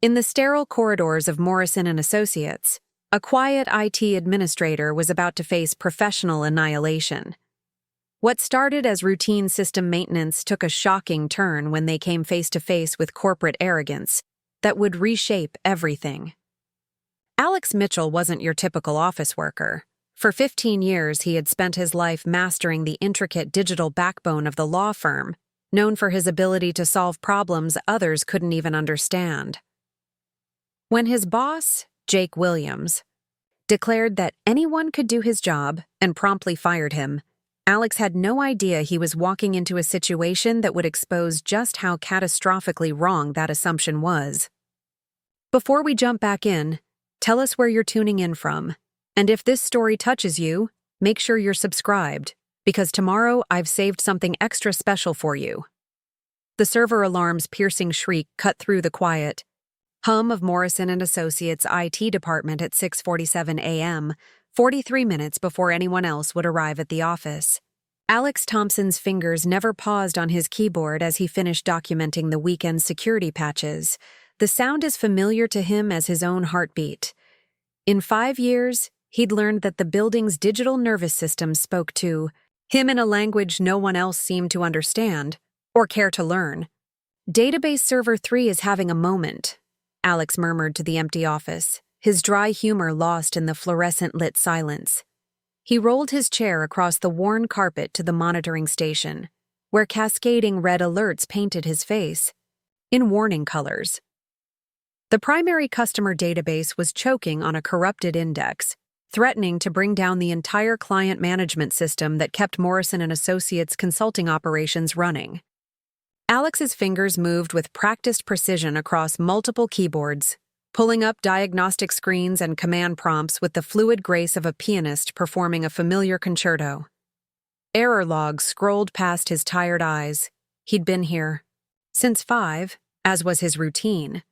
In the sterile corridors of Morrison Associates, a quiet IT administrator was about to face professional annihilation. What started as routine system maintenance took a shocking turn when they came face to face with corporate arrogance that would reshape everything. Alex Mitchell wasn't your typical office worker. For 15 years, he had spent his life mastering the intricate digital backbone of the law firm, known for his ability to solve problems others couldn't even understand. When his boss, Jake Williams, declared that anyone could do his job and promptly fired him, Alex had no idea he was walking into a situation that would expose just how catastrophically wrong that assumption was. Before we jump back in, tell us where you're tuning in from, and if this story touches you, make sure you're subscribed, because tomorrow I've saved something extra special for you. The server alarm's piercing shriek cut through the quiet hum of Morrison & Associates' IT department at 6:47 a.m., 43 minutes before anyone else would arrive at the office. Alex Thompson's fingers never paused on his keyboard as he finished documenting the weekend security patches. The sound as familiar to him as his own heartbeat. In 5 years, he'd learned that the building's digital nervous system spoke to him in a language no one else seemed to understand or care to learn. Database Server 3 is having a moment, Alex murmured to the empty office, his dry humor lost in the fluorescent-lit silence. He rolled his chair across the worn carpet to the monitoring station, where cascading red alerts painted his face, in warning colors. The primary customer database was choking on a corrupted index, threatening to bring down the entire client management system that kept Morrison & Associates consulting operations running. Alex's fingers moved with practiced precision across multiple keyboards, pulling up diagnostic screens and command prompts with the fluid grace of a pianist performing a familiar concerto. Error logs scrolled past his tired eyes. He'd been here since 5, as was his routine,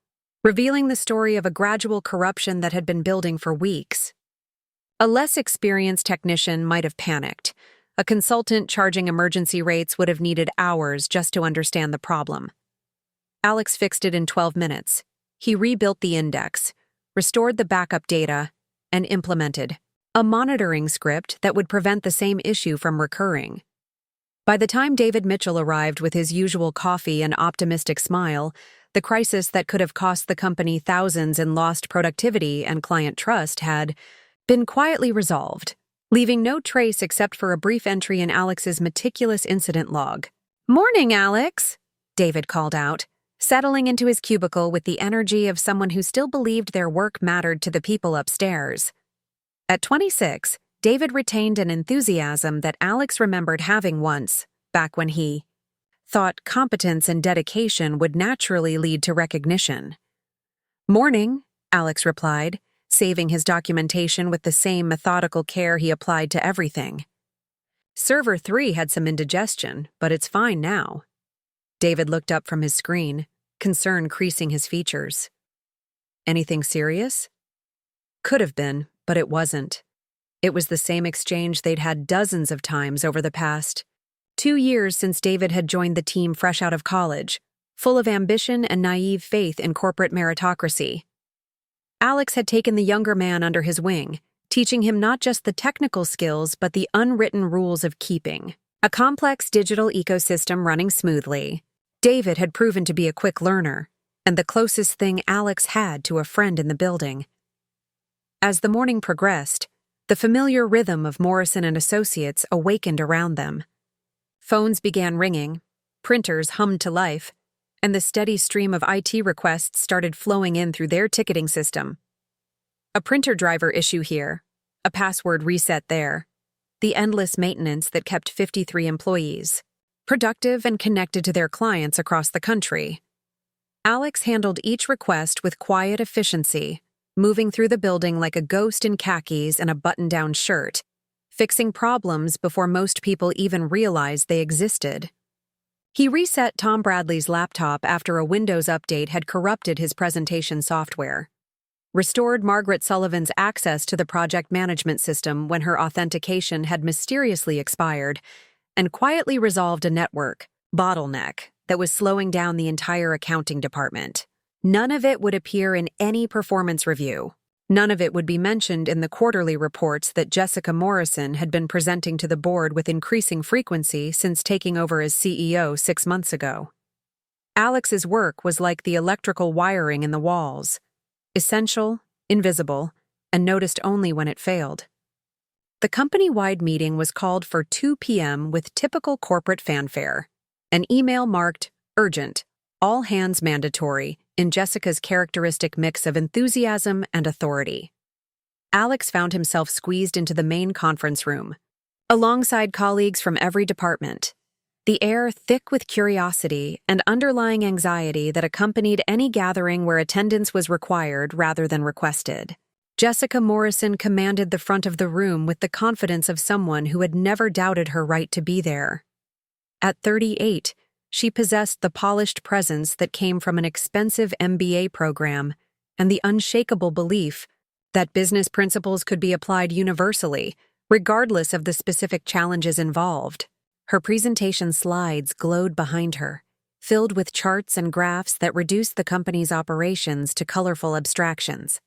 revealing the story of a gradual corruption that had been building for weeks. A less experienced technician might have panicked. A consultant charging emergency rates would have needed hours just to understand the problem. Alex fixed it in 12 minutes. He rebuilt the index, restored the backup data, and implemented a monitoring script that would prevent the same issue from recurring. By the time David Mitchell arrived with his usual coffee and optimistic smile, the crisis that could have cost the company thousands in lost productivity and client trust had been quietly resolved, leaving no trace except for a brief entry in Alex's meticulous incident log. "Morning, Alex," David called out, settling into his cubicle with the energy of someone who still believed their work mattered to the people upstairs. At 26, David retained an enthusiasm that Alex remembered having once, back when he thought competence and dedication would naturally lead to recognition. "Morning," Alex replied, saving his documentation with the same methodical care he applied to everything. "Server 3 had some indigestion, but it's fine now." David looked up from his screen, concern creasing his features. "Anything serious?" Could have been, but it wasn't. It was the same exchange they'd had dozens of times over the past 2 years since David had joined the team fresh out of college, full of ambition and naive faith in corporate meritocracy. Alex had taken the younger man under his wing, teaching him not just the technical skills but the unwritten rules of keeping a complex digital ecosystem running smoothly. David had proven to be a quick learner, and the closest thing Alex had to a friend in the building. As the morning progressed, the familiar rhythm of Morrison & Associates awakened around them. Phones began ringing, printers hummed to life, and the steady stream of IT requests started flowing in through their ticketing system. A printer driver issue here, a password reset there, the endless maintenance that kept 53 employees productive and connected to their clients across the country. Alex handled each request with quiet efficiency, moving through the building like a ghost in khakis and a button-down shirt, fixing problems before most people even realized they existed. He reset Tom Bradley's laptop after a Windows update had corrupted his presentation software, restored Margaret Sullivan's access to the project management system when her authentication had mysteriously expired, and quietly resolved a network bottleneck that was slowing down the entire accounting department. None of it would appear in any performance review. None of it would be mentioned in the quarterly reports that Jessica Morrison had been presenting to the board with increasing frequency since taking over as CEO 6 months ago. Alex's work was like the electrical wiring in the walls, essential, invisible, and noticed only when it failed. The company-wide meeting was called for 2 p.m. with typical corporate fanfare. An email marked urgent, all hands mandatory, in Jessica's characteristic mix of enthusiasm and authority. Alex found himself squeezed into the main conference room, alongside colleagues from every department, the air thick with curiosity and underlying anxiety that accompanied any gathering where attendance was required rather than requested. Jessica Morrison commanded the front of the room with the confidence of someone who had never doubted her right to be there. At 38, she possessed the polished presence that came from an expensive MBA program and the unshakable belief that business principles could be applied universally, regardless of the specific challenges involved. Her presentation slides glowed behind her, filled with charts and graphs that reduced the company's operations to colorful abstractions.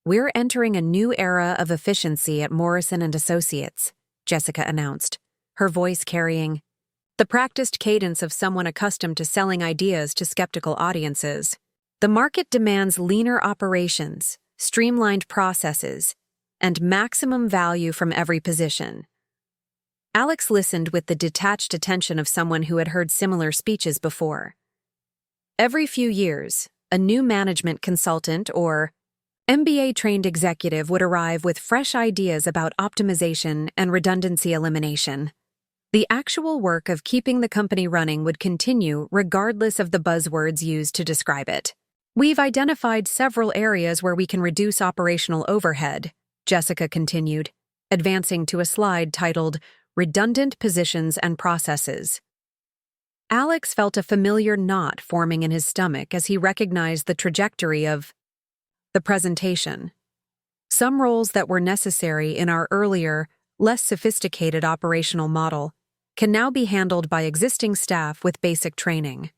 "We're entering a new era of efficiency at Morrison Associates," Jessica announced, her voice carrying the practiced cadence of someone accustomed to selling ideas to skeptical audiences. "The market demands leaner operations, streamlined processes, and maximum value from every position." Alex listened with the detached attention of someone who had heard similar speeches before. Every few years, a new management consultant or MBA-trained executive would arrive with fresh ideas about optimization and redundancy elimination. The actual work of keeping the company running would continue regardless of the buzzwords used to describe it. "We've identified several areas where we can reduce operational overhead," Jessica continued, advancing to a slide titled Redundant Positions and Processes. Alex felt a familiar knot forming in his stomach as he recognized the trajectory of the presentation. Some roles that were necessary in our earlier, less sophisticated operational model can now be handled by existing staff with basic training.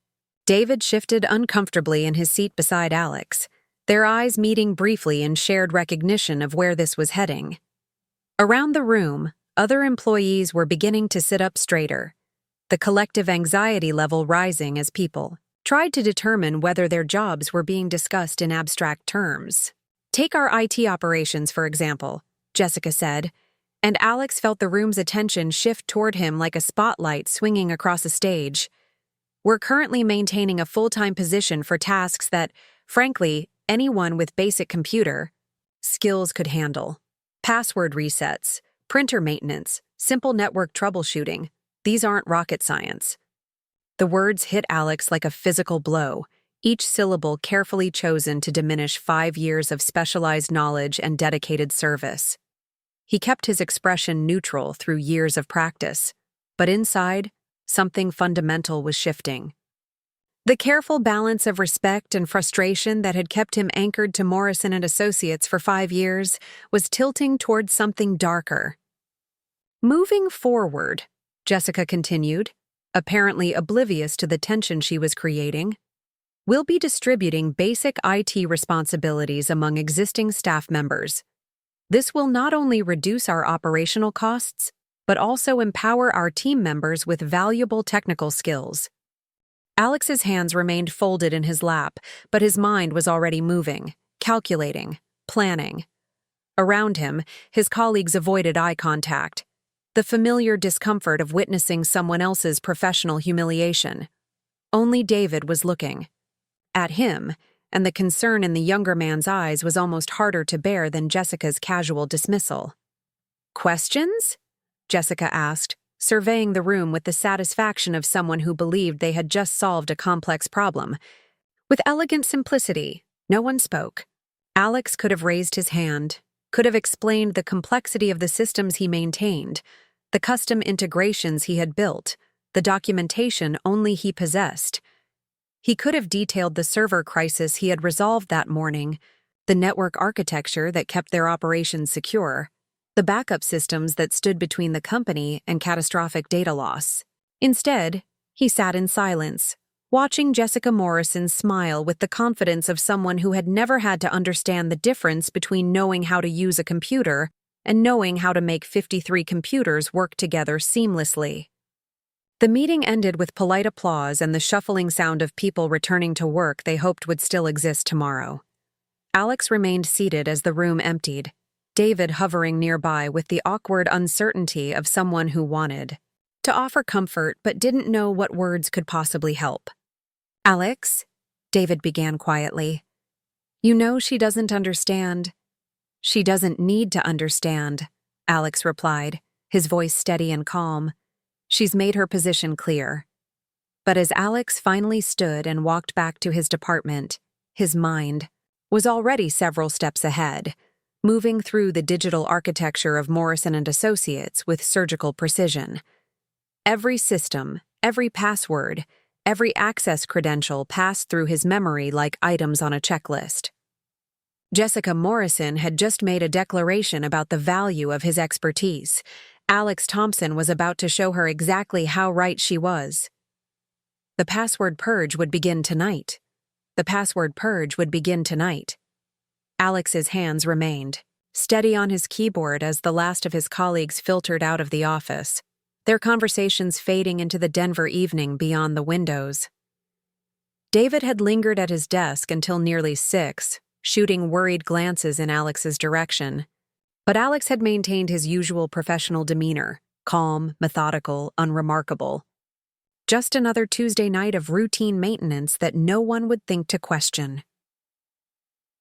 David shifted uncomfortably in his seat beside Alex, their eyes meeting briefly in shared recognition of where this was heading. Around the room, other employees were beginning to sit up straighter, the collective anxiety level rising as people tried to determine whether their jobs were being discussed in abstract terms. "Take our IT operations, for example," Jessica said, and Alex felt the room's attention shift toward him like a spotlight swinging across a stage. "We're currently maintaining a full-time position for tasks that, frankly, anyone with basic computer skills could handle. Password resets, printer maintenance, simple network troubleshooting. These aren't rocket science." The words hit Alex like a physical blow, each syllable carefully chosen to diminish 5 years of specialized knowledge and dedicated service. He kept his expression neutral through years of practice, but inside, something fundamental was shifting. The careful balance of respect and frustration that had kept him anchored to Morrison Associates for 5 years was tilting toward something darker. "Moving forward," Jessica continued, apparently oblivious to the tension she was creating, "we'll be distributing basic IT responsibilities among existing staff members. This will not only reduce our operational costs, but also empower our team members with valuable technical skills." Alex's hands remained folded in his lap, but his mind was already moving, calculating, planning. Around him, his colleagues avoided eye contact, the familiar discomfort of witnessing someone else's professional humiliation. Only David was looking at him, and the concern in the younger man's eyes was almost harder to bear than Jessica's casual dismissal. "Questions?" Jessica asked, surveying the room with the satisfaction of someone who believed they had just solved a complex problem. With elegant simplicity, no one spoke. Alex could have raised his hand, could have explained the complexity of the systems he maintained, the custom integrations he had built, the documentation only he possessed. He could have detailed the server crisis he had resolved that morning, the network architecture that kept their operations secure, the backup systems that stood between the company and catastrophic data loss. Instead, he sat in silence, watching Jessica Morrison smile with the confidence of someone who had never had to understand the difference between knowing how to use a computer and knowing how to make 53 computers work together seamlessly. The meeting ended with polite applause and the shuffling sound of people returning to work they hoped would still exist tomorrow. Alex remained seated as the room emptied, David hovering nearby with the awkward uncertainty of someone who wanted to offer comfort but didn't know what words could possibly help. "Alex," David began quietly, "you know she doesn't understand." "She doesn't need to understand," Alex replied, his voice steady and calm. "She's made her position clear." But as Alex finally stood and walked back to his department, his mind was already several steps ahead, moving through the digital architecture of Morrison Associates with surgical precision. Every system, every password, every access credential passed through his memory like items on a checklist. Jessica Morrison had just made a declaration about the value of his expertise. Alex Thompson was about to show her exactly how right she was. The password purge would begin tonight. The password purge would begin tonight. Alex's hands remained steady on his keyboard as the last of his colleagues filtered out of the office, their conversations fading into the Denver evening beyond the windows. David had lingered at his desk until nearly 6, shooting worried glances in Alex's direction. But Alex had maintained his usual professional demeanor, calm, methodical, unremarkable. Just another Tuesday night of routine maintenance that no one would think to question.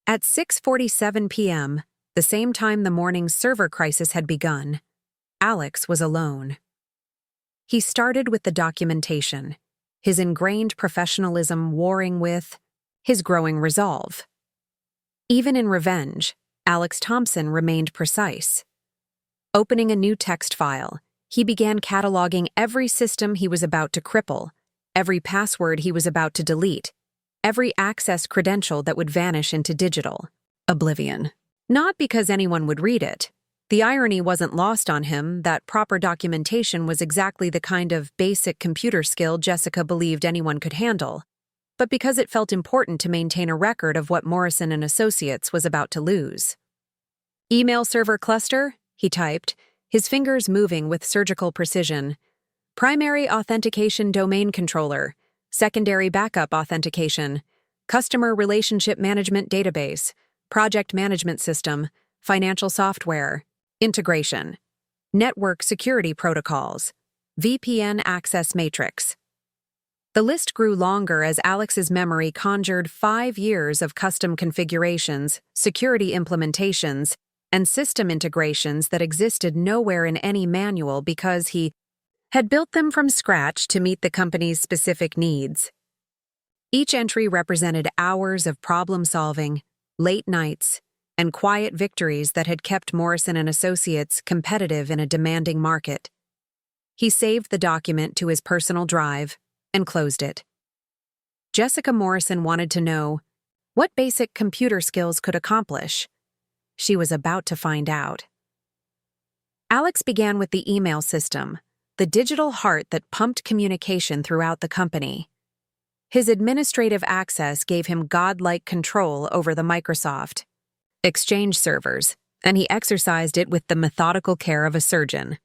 At 6:47 p.m., the same time the morning's server crisis had begun, Alex was alone. He started with the documentation, his ingrained professionalism warring with his growing resolve. Even in revenge, Alex Thompson remained precise. Opening a new text file, he began cataloging every system he was about to cripple, every password he was about to delete, every access credential that would vanish into digital oblivion. Not because anyone would read it. The irony wasn't lost on him that proper documentation was exactly the kind of basic computer skill Jessica believed anyone could handle, but because it felt important to maintain a record of what Morrison Associates was about to lose. "Email server cluster," he typed, his fingers moving with surgical precision. "Primary authentication domain controller, secondary backup authentication, customer relationship management database, project management system, financial software, integration, network security protocols, VPN access matrix." The list grew longer as Alex's memory conjured 5 years of custom configurations, security implementations, and system integrations that existed nowhere in any manual because he had built them from scratch to meet the company's specific needs. Each entry represented hours of problem-solving, late nights, and quiet victories that had kept Morrison Associates competitive in a demanding market. He saved the document to his personal drive and closed it. Jessica Morrison wanted to know what basic computer skills could accomplish. She was about to find out. Alex began with the email system, the digital heart that pumped communication throughout the company. His administrative access gave him godlike control over the Microsoft Exchange servers, and he exercised it with the methodical care of a surgeon.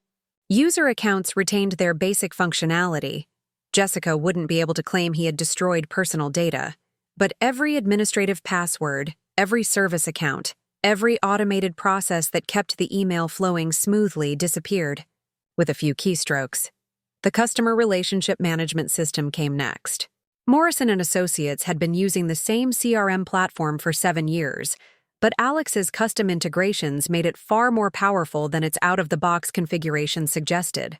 User accounts retained their basic functionality. Jessica wouldn't be able to claim he had destroyed personal data, but every administrative password, every service account, every automated process that kept the email flowing smoothly disappeared, with a few keystrokes. The customer relationship management system came next. Morrison Associates had been using the same CRM platform for 7 years, but Alex's custom integrations made it far more powerful than its out-of-the-box configuration suggested.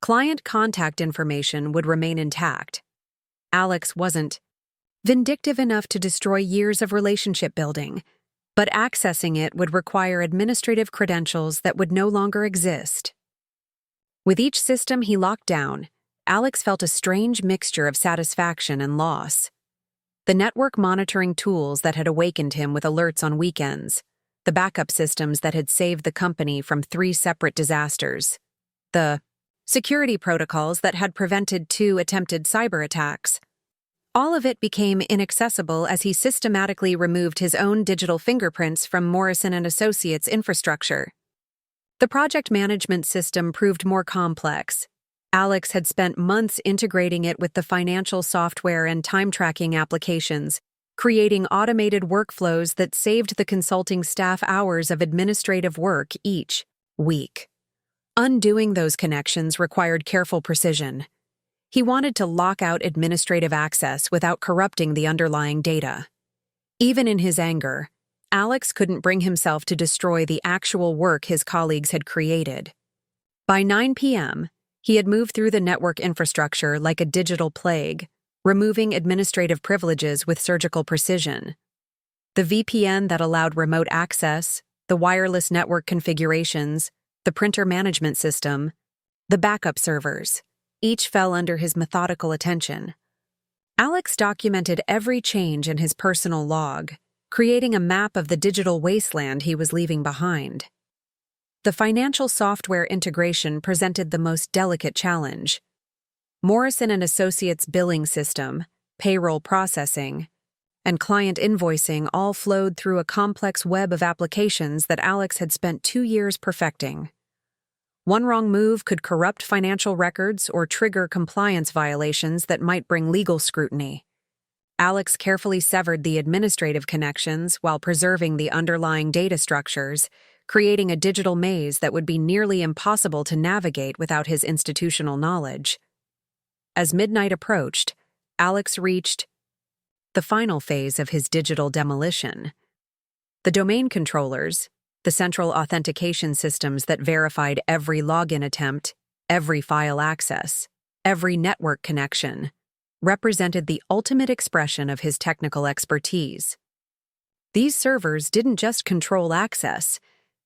Client contact information would remain intact. Alex wasn't vindictive enough to destroy years of relationship building, but accessing it would require administrative credentials that would no longer exist. With each system he locked down, Alex felt a strange mixture of satisfaction and loss. The network monitoring tools that had awakened him with alerts on weekends, the backup systems that had saved the company from 3 separate disasters, the security protocols that had prevented 2 attempted cyber attacks. All of it became inaccessible as he systematically removed his own digital fingerprints from Morrison Associates infrastructure. The project management system proved more complex. Alex had spent months integrating it with the financial software and time-tracking applications, creating automated workflows that saved the consulting staff hours of administrative work each week. Undoing those connections required careful precision. He wanted to lock out administrative access without corrupting the underlying data. Even in his anger, Alex couldn't bring himself to destroy the actual work his colleagues had created. By 9 p.m., he had moved through the network infrastructure like a digital plague, removing administrative privileges with surgical precision. The VPN that allowed remote access, the wireless network configurations, the printer management system, the backup servers, each fell under his methodical attention. Alex documented every change in his personal log, creating a map of the digital wasteland he was leaving behind. The financial software integration presented the most delicate challenge. Morrison Associates' billing system, payroll processing, and client invoicing all flowed through a complex web of applications that Alex had spent 2 years perfecting. One wrong move could corrupt financial records or trigger compliance violations that might bring legal scrutiny. Alex carefully severed the administrative connections while preserving the underlying data structures, creating a digital maze that would be nearly impossible to navigate without his institutional knowledge. As midnight approached, Alex reached the final phase of his digital demolition. The domain controllers, the central authentication systems that verified every login attempt, every file access, every network connection, represented the ultimate expression of his technical expertise. These servers didn't just control access,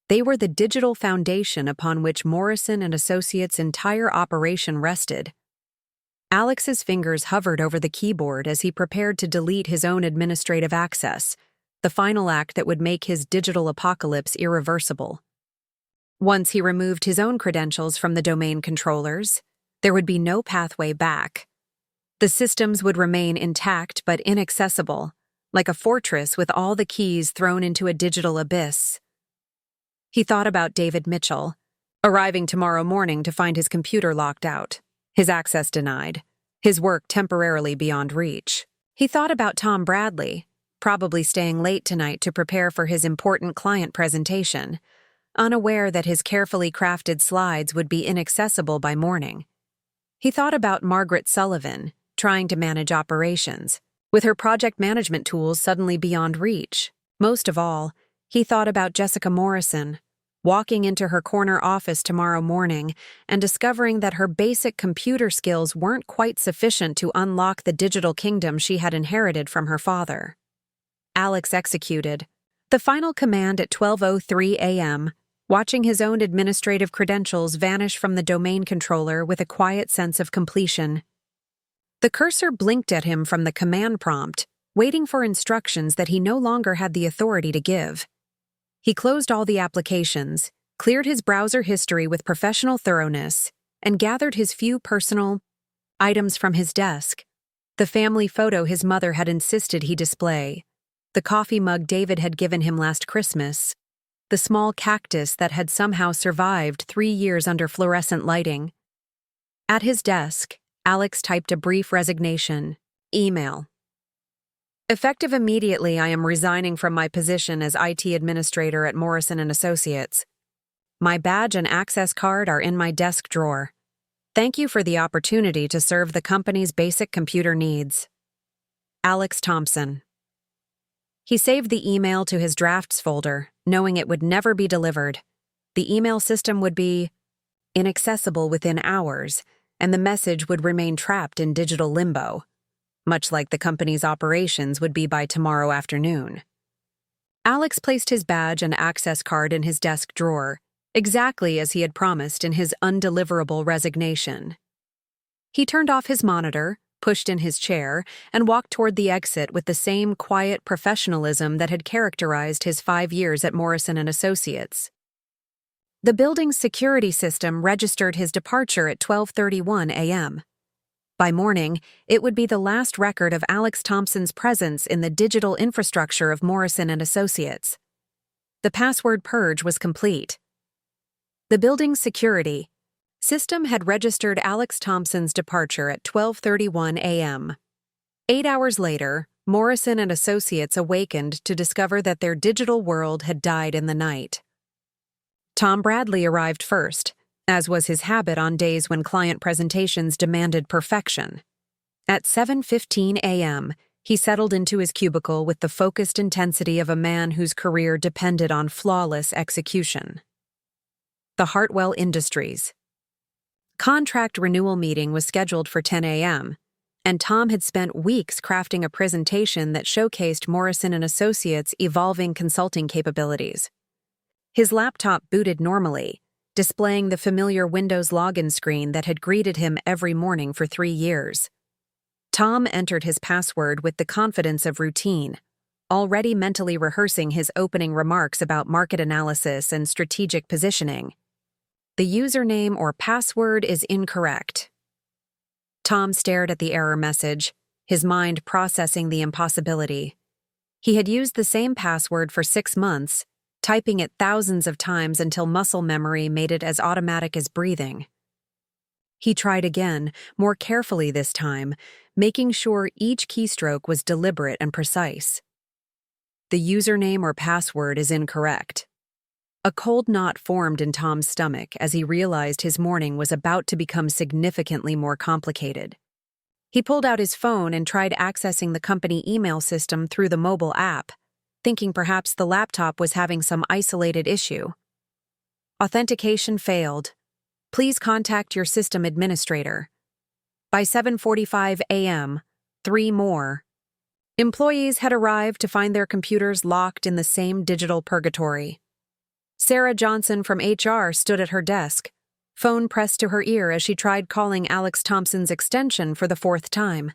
they were the digital foundation upon which Morrison Associates' entire operation rested. Alex's fingers hovered over the keyboard as he prepared to delete his own administrative access, the final act that would make his digital apocalypse irreversible. Once he removed his own credentials from the domain controllers, there would be no pathway back. The systems would remain intact but inaccessible, like a fortress with all the keys thrown into a digital abyss. He thought about David Mitchell, arriving tomorrow morning to find his computer locked out, his access denied, his work temporarily beyond reach. He thought about Tom Bradley, probably staying late tonight to prepare for his important client presentation, unaware that his carefully crafted slides would be inaccessible by morning. He thought about Margaret Sullivan, trying to manage operations, with her project management tools suddenly beyond reach. Most of all, he thought about Jessica Morrison, walking into her corner office tomorrow morning and discovering that her basic computer skills weren't quite sufficient to unlock the digital kingdom she had inherited from her father. Alex executed the final command at 12:03 a.m., watching his own administrative credentials vanish from the domain controller with a quiet sense of completion. The cursor blinked at him from the command prompt, waiting for instructions that he no longer had the authority to give. He closed all the applications, cleared his browser history with professional thoroughness, and gathered his few personal items from his desk. The family photo his mother had insisted he display, the coffee mug David had given him last Christmas, the small cactus that had somehow survived 3 years under fluorescent lighting. At his desk, Alex typed a brief resignation email. Effective immediately, I am resigning from my position as IT administrator at Morrison Associates. My badge and access card are in my desk drawer. Thank you for the opportunity to serve the company's basic computer needs. Alex Thompson. He saved the email to his drafts folder, knowing it would never be delivered. The email system would be inaccessible within hours, and the message would remain trapped in digital limbo, much like the company's operations would be by tomorrow afternoon. Alex placed his badge and access card in his desk drawer, exactly as he had promised in his undeliverable resignation. He turned off his monitor, pushed in his chair, and walked toward the exit with the same quiet professionalism that had characterized his 5 years at Morrison Associates. The building's security system registered his departure at 12:31 a.m. By morning, it would be the last record of Alex Thompson's presence in the digital infrastructure of Morrison Associates. The password purge was complete. The building's security system had registered Alex Thompson's departure at 12:31 a.m. 8 hours later, Morrison and Associates awakened to discover that their digital world had died in the night. Tom Bradley arrived first, as was his habit on days when client presentations demanded perfection. At 7:15 a.m., he settled into his cubicle with the focused intensity of a man whose career depended on flawless execution. The Hartwell Industries contract renewal meeting was scheduled for 10 a.m., and Tom had spent weeks crafting a presentation that showcased Morrison & Associates' evolving consulting capabilities. His laptop booted normally, displaying the familiar Windows login screen that had greeted him every morning for 3 years. Tom entered his password with the confidence of routine, already mentally rehearsing his opening remarks about market analysis and strategic positioning. The username or password is incorrect. Tom stared at the error message, his mind processing the impossibility. He had used the same password for 6 months, typing it thousands of times until muscle memory made it as automatic as breathing. He tried again, more carefully this time, making sure each keystroke was deliberate and precise. The username or password is incorrect. A cold knot formed in Tom's stomach as he realized his morning was about to become significantly more complicated. He pulled out his phone and tried accessing the company email system through the mobile app, thinking perhaps the laptop was having some isolated issue. Authentication failed. Please contact your system administrator. By 7:45 a.m., 3 more employees had arrived to find their computers locked in the same digital purgatory. Sarah Johnson from HR stood at her desk, phone pressed to her ear as she tried calling Alex Thompson's extension for the 4th time.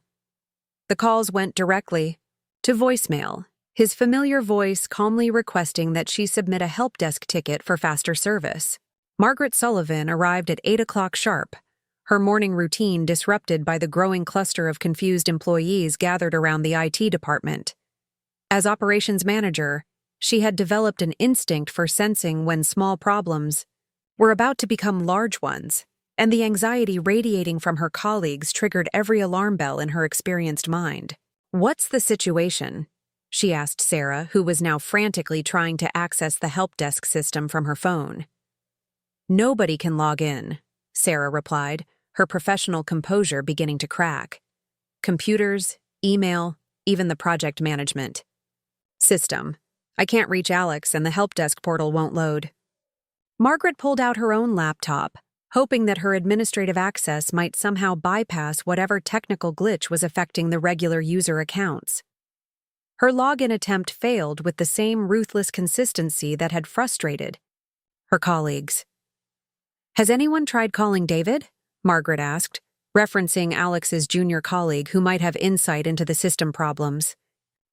The calls went directly to voicemail, his familiar voice calmly requesting that she submit a help desk ticket for faster service. Margaret Sullivan arrived at 8 o'clock sharp, her morning routine disrupted by the growing cluster of confused employees gathered around the IT department. As operations manager, she had developed an instinct for sensing when small problems were about to become large ones, and the anxiety radiating from her colleagues triggered every alarm bell in her experienced mind. "What's the situation?" she asked Sarah, who was now frantically trying to access the help desk system from her phone. "Nobody can log in," Sarah replied, her professional composure beginning to crack. "Computers, email, even the project management system. I can't reach Alex and the help desk portal won't load." Margaret pulled out her own laptop, hoping that her administrative access might somehow bypass whatever technical glitch was affecting the regular user accounts. Her login attempt failed with the same ruthless consistency that had frustrated her colleagues. "Has anyone tried calling David?" Margaret asked, referencing Alex's junior colleague who might have insight into the system problems.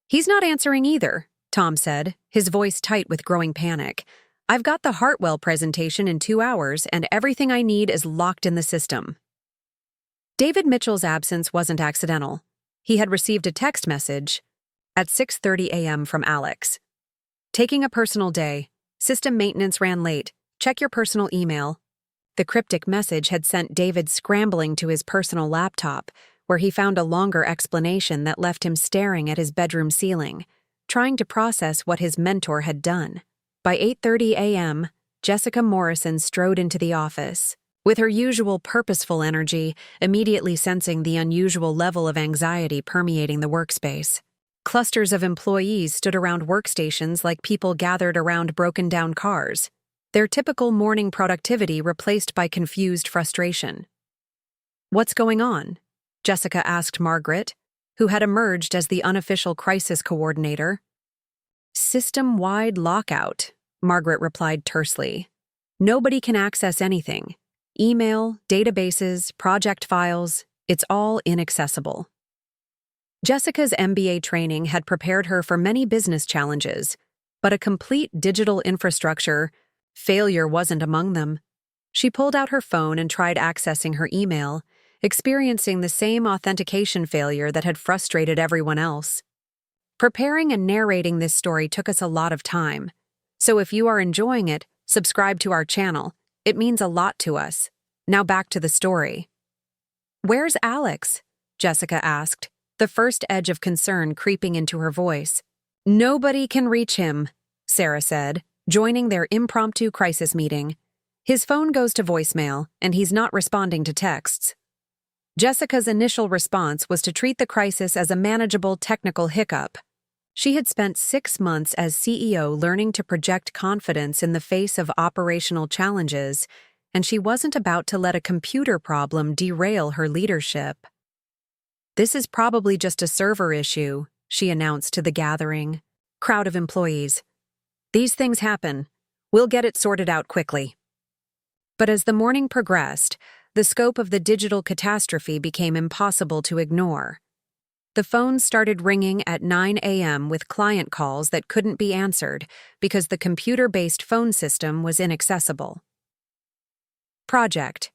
"He's not answering either," Tom said, his voice tight with growing panic. "I've got the Hartwell presentation in 2 hours, and everything I need is locked in the system." David Mitchell's absence wasn't accidental. He had received a text message at 6:30 a.m. from Alex. "Taking a personal day. System maintenance ran late. Check your personal email." The cryptic message had sent David scrambling to his personal laptop, where he found a longer explanation that left him staring at his bedroom ceiling, trying to process what his mentor had done. By 8:30 a.m., Jessica Morrison strode into the office, with her usual purposeful energy, immediately sensing the unusual level of anxiety permeating the workspace. Clusters of employees stood around workstations like people gathered around broken-down cars, their typical morning productivity replaced by confused frustration. "What's going on?" Jessica asked Margaret, who had emerged as the unofficial crisis coordinator. "System-wide lockout," Margaret replied tersely. "Nobody can access anything. Email, databases, project files, it's all inaccessible." Jessica's MBA training had prepared her for many business challenges, but a complete digital infrastructure failure wasn't among them. She pulled out her phone and tried accessing her email, experiencing the same authentication failure that had frustrated everyone else. Preparing and narrating this story took us a lot of time. So if you are enjoying it, subscribe to our channel. It means a lot to us. Now back to the story. "Where's Alex?" Jessica asked, the first edge of concern creeping into her voice. "Nobody can reach him," Sarah said, joining their impromptu crisis meeting. "His phone goes to voicemail, and he's not responding to texts." Jessica's initial response was to treat the crisis as a manageable technical hiccup. She had spent 6 months as CEO learning to project confidence in the face of operational challenges, and she wasn't about to let a computer problem derail her leadership. "This is probably just a server issue," she announced to the gathering crowd of employees. "These things happen. We'll get it sorted out quickly." But as the morning progressed, the scope of the digital catastrophe became impossible to ignore. The phones started ringing at 9 a.m. with client calls that couldn't be answered because the computer-based phone system was inaccessible. Project.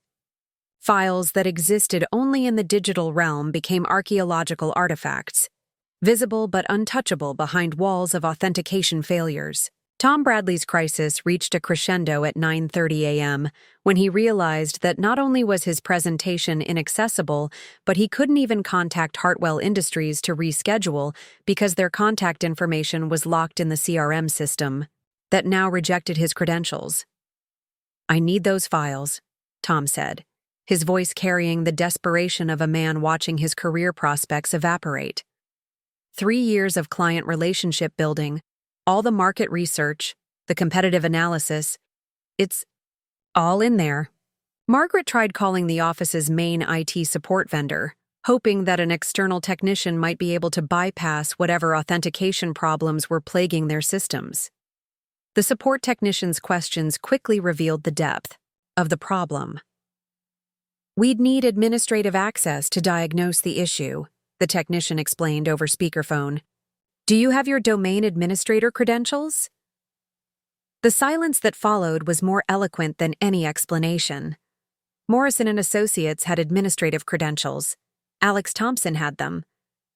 Files that existed only in the digital realm became archaeological artifacts, visible but untouchable behind walls of authentication failures. Tom Bradley's crisis reached a crescendo at 9:30 a.m. when he realized that not only was his presentation inaccessible, but he couldn't even contact Hartwell Industries to reschedule because their contact information was locked in the CRM system that now rejected his credentials. "I need those files," Tom said, his voice carrying the desperation of a man watching his career prospects evaporate. 3 years of client relationship building, all the market research, the competitive analysis, it's all in there. Margaret tried calling the office's main IT support vendor, hoping that an external technician might be able to bypass whatever authentication problems were plaguing their systems. The support technician's questions quickly revealed the depth of the problem. "We'd need administrative access to diagnose the issue," the technician explained over speakerphone. "Do you have your domain administrator credentials?" The silence that followed was more eloquent than any explanation. Morrison Associates had administrative credentials. Alex Thompson had them.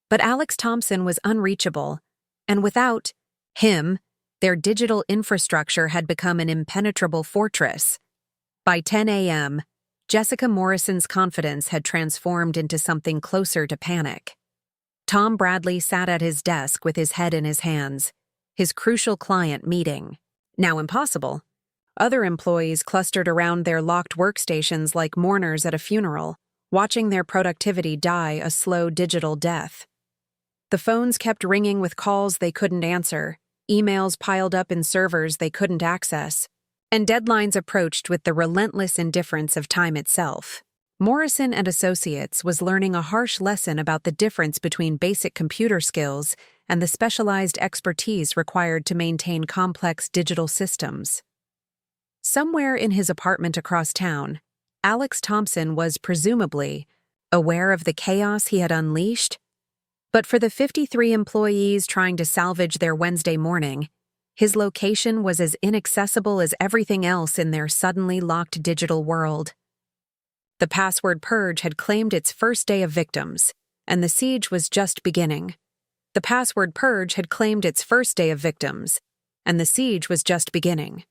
But Alex Thompson was unreachable, and without him, their digital infrastructure had become an impenetrable fortress. By 10 a.m., Jessica Morrison's confidence had transformed into something closer to panic. Tom Bradley sat at his desk with his head in his hands, his crucial client meeting. Now impossible. Other employees clustered around their locked workstations like mourners at a funeral, watching their productivity die a slow digital death. The phones kept ringing with calls they couldn't answer, emails piled up in servers they couldn't access, and deadlines approached with the relentless indifference of time itself. Morrison and Associates was learning a harsh lesson about the difference between basic computer skills and the specialized expertise required to maintain complex digital systems. Somewhere in his apartment across town, Alex Thompson was presumably aware of the chaos he had unleashed, but for the 53 employees trying to salvage their Wednesday morning, his location was as inaccessible as everything else in their suddenly locked digital world. The password purge had claimed its first day of victims, and the siege was just beginning. The password purge had claimed its first day of victims, and the siege was just beginning.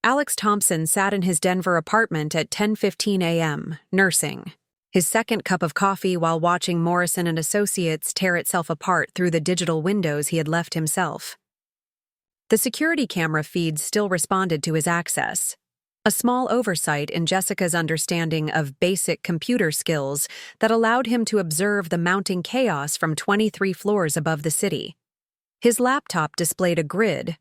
Alex Thompson sat in his Denver apartment at 10:15 a.m., nursing, his second cup of coffee while watching Morrison and Associates tear itself apart through the digital windows he had left himself. The security camera feeds still responded to his access, a small oversight in Jessica's understanding of basic computer skills that allowed him to observe the mounting chaos from 23 floors above the city. His laptop displayed a grid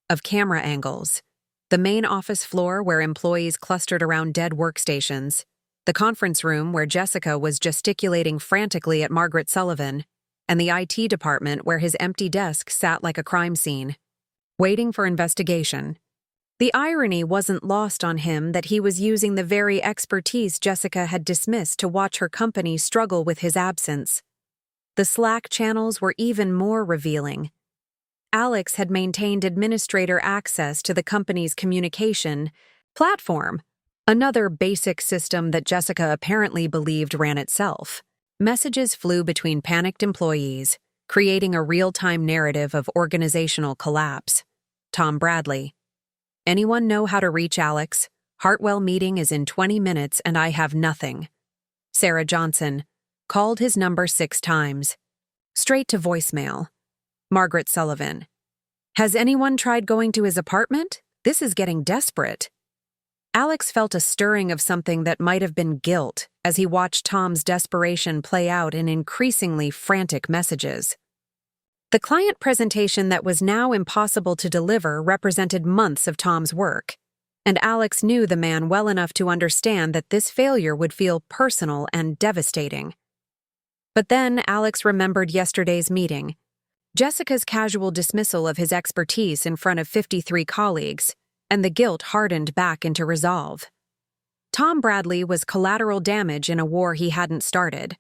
of camera angles: the main office floor where employees clustered around dead workstations, the conference room where Jessica was gesticulating frantically at Margaret Sullivan, and the IT department where his empty desk sat like a crime scene, waiting for investigation. The irony wasn't lost on him that he was using the very expertise Jessica had dismissed to watch her company struggle with his absence. The Slack channels were even more revealing. Alex had maintained administrator access to the company's communication platform Another basic system that Jessica apparently believed ran itself. Messages flew between panicked employees, creating a real-time narrative of organizational collapse. Tom Bradley. Anyone know how to reach Alex? Hartwell meeting is in 20 minutes and I have nothing. Sarah Johnson. Called his number 6 times. Straight to voicemail. Margaret Sullivan. Has anyone tried going to his apartment? This is getting desperate. Alex felt a stirring of something that might have been guilt as he watched Tom's desperation play out in increasingly frantic messages. The client presentation that was now impossible to deliver represented months of Tom's work, and Alex knew the man well enough to understand that this failure would feel personal and devastating. But then Alex remembered yesterday's meeting, Jessica's casual dismissal of his expertise in front of 53 colleagues, and the guilt hardened back into resolve. Tom Bradley was collateral damage in a war he hadn't started.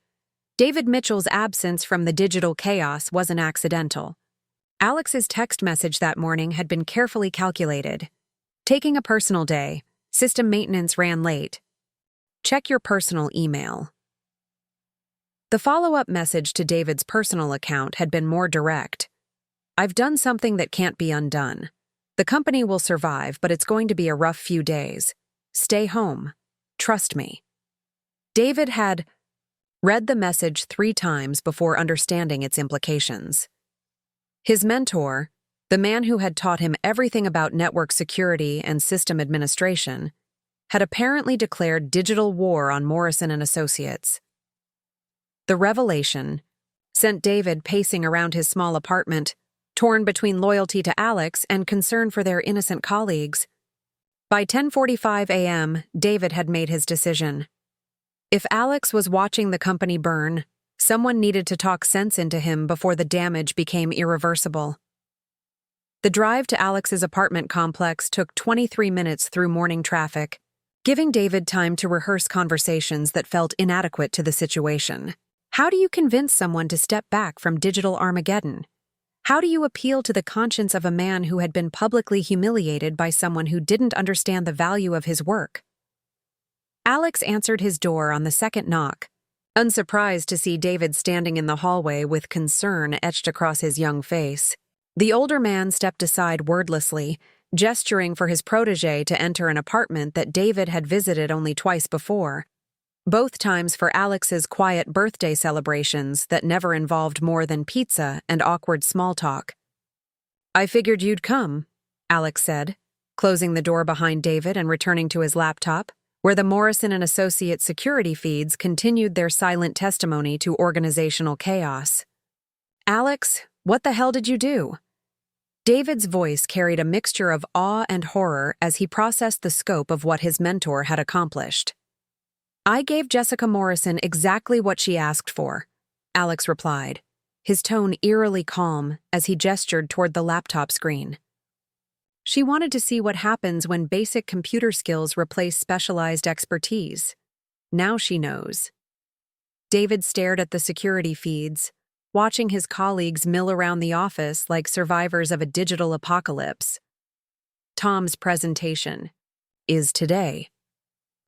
David Mitchell's absence from the digital chaos wasn't accidental. Alex's text message that morning had been carefully calculated. Taking a personal day, system maintenance ran late. Check your personal email. The follow-up message to David's personal account had been more direct. I've done something that can't be undone. The company will survive, but it's going to be a rough few days. Stay home. Trust me. David had read the message 3 times before understanding its implications. His mentor, the man who had taught him everything about network security and system administration, had apparently declared digital war on Morrison Associates. The revelation sent David pacing around his small apartment, torn between loyalty to Alex and concern for their innocent colleagues. By 10:45 a.m., David had made his decision. If Alex was watching the company burn, someone needed to talk sense into him before the damage became irreversible. The drive to Alex's apartment complex took 23 minutes through morning traffic, giving David time to rehearse conversations that felt inadequate to the situation. How do you convince someone to step back from digital Armageddon? How do you appeal to the conscience of a man who had been publicly humiliated by someone who didn't understand the value of his work? Alex answered his door on the second knock, unsurprised to see David standing in the hallway with concern etched across his young face. The older man stepped aside wordlessly, gesturing for his protege to enter an apartment that David had visited only twice before, both times for Alex's quiet birthday celebrations that never involved more than pizza and awkward small talk. I figured you'd come, Alex said, closing the door behind David and returning to his laptop, where the Morrison Associates security feeds continued their silent testimony to organizational chaos. Alex, what the hell did you do? David's voice carried a mixture of awe and horror as he processed the scope of what his mentor had accomplished. I gave Jessica Morrison exactly what she asked for, Alex replied, his tone eerily calm as he gestured toward the laptop screen. She wanted to see what happens when basic computer skills replace specialized expertise. Now she knows. David stared at the security feeds, watching his colleagues mill around the office like survivors of a digital apocalypse. Tom's presentation is today.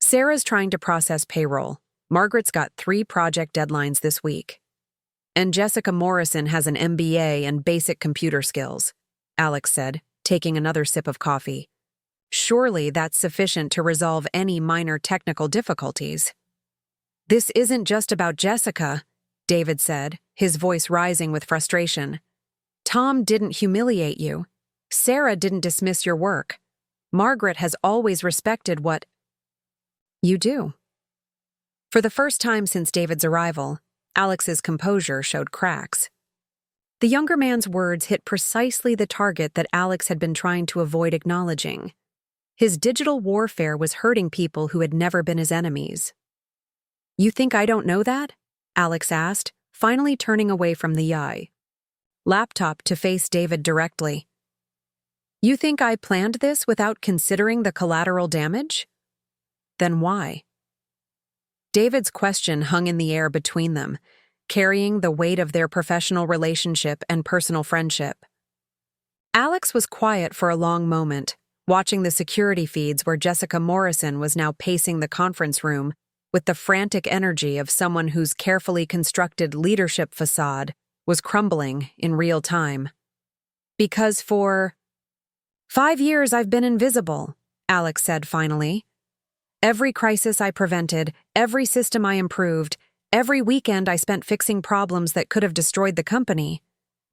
Sarah's trying to process payroll. Margaret's got 3 project deadlines this week. And Jessica Morrison has an MBA and basic computer skills, Alex said, taking another sip of coffee. Surely that's sufficient to resolve any minor technical difficulties. This isn't just about Jessica, David said, his voice rising with frustration. Tom didn't humiliate you. Sarah didn't dismiss your work. Margaret has always respected what you do. For the first time since David's arrival, Alex's composure showed cracks. The younger man's words hit precisely the target that Alex had been trying to avoid acknowledging. His digital warfare was hurting people who had never been his enemies. You think I don't know that? Alex asked, finally turning away from the laptop to face David directly. You think I planned this without considering the collateral damage? Then why? David's question hung in the air between them, carrying the weight of their professional relationship and personal friendship. Alex was quiet for a long moment, watching the security feeds where Jessica Morrison was now pacing the conference room with the frantic energy of someone whose carefully constructed leadership facade was crumbling in real time. "Because for 5 years I've been invisible," Alex said finally. "Every crisis I prevented, every system I improved, every weekend I spent fixing problems that could have destroyed the company.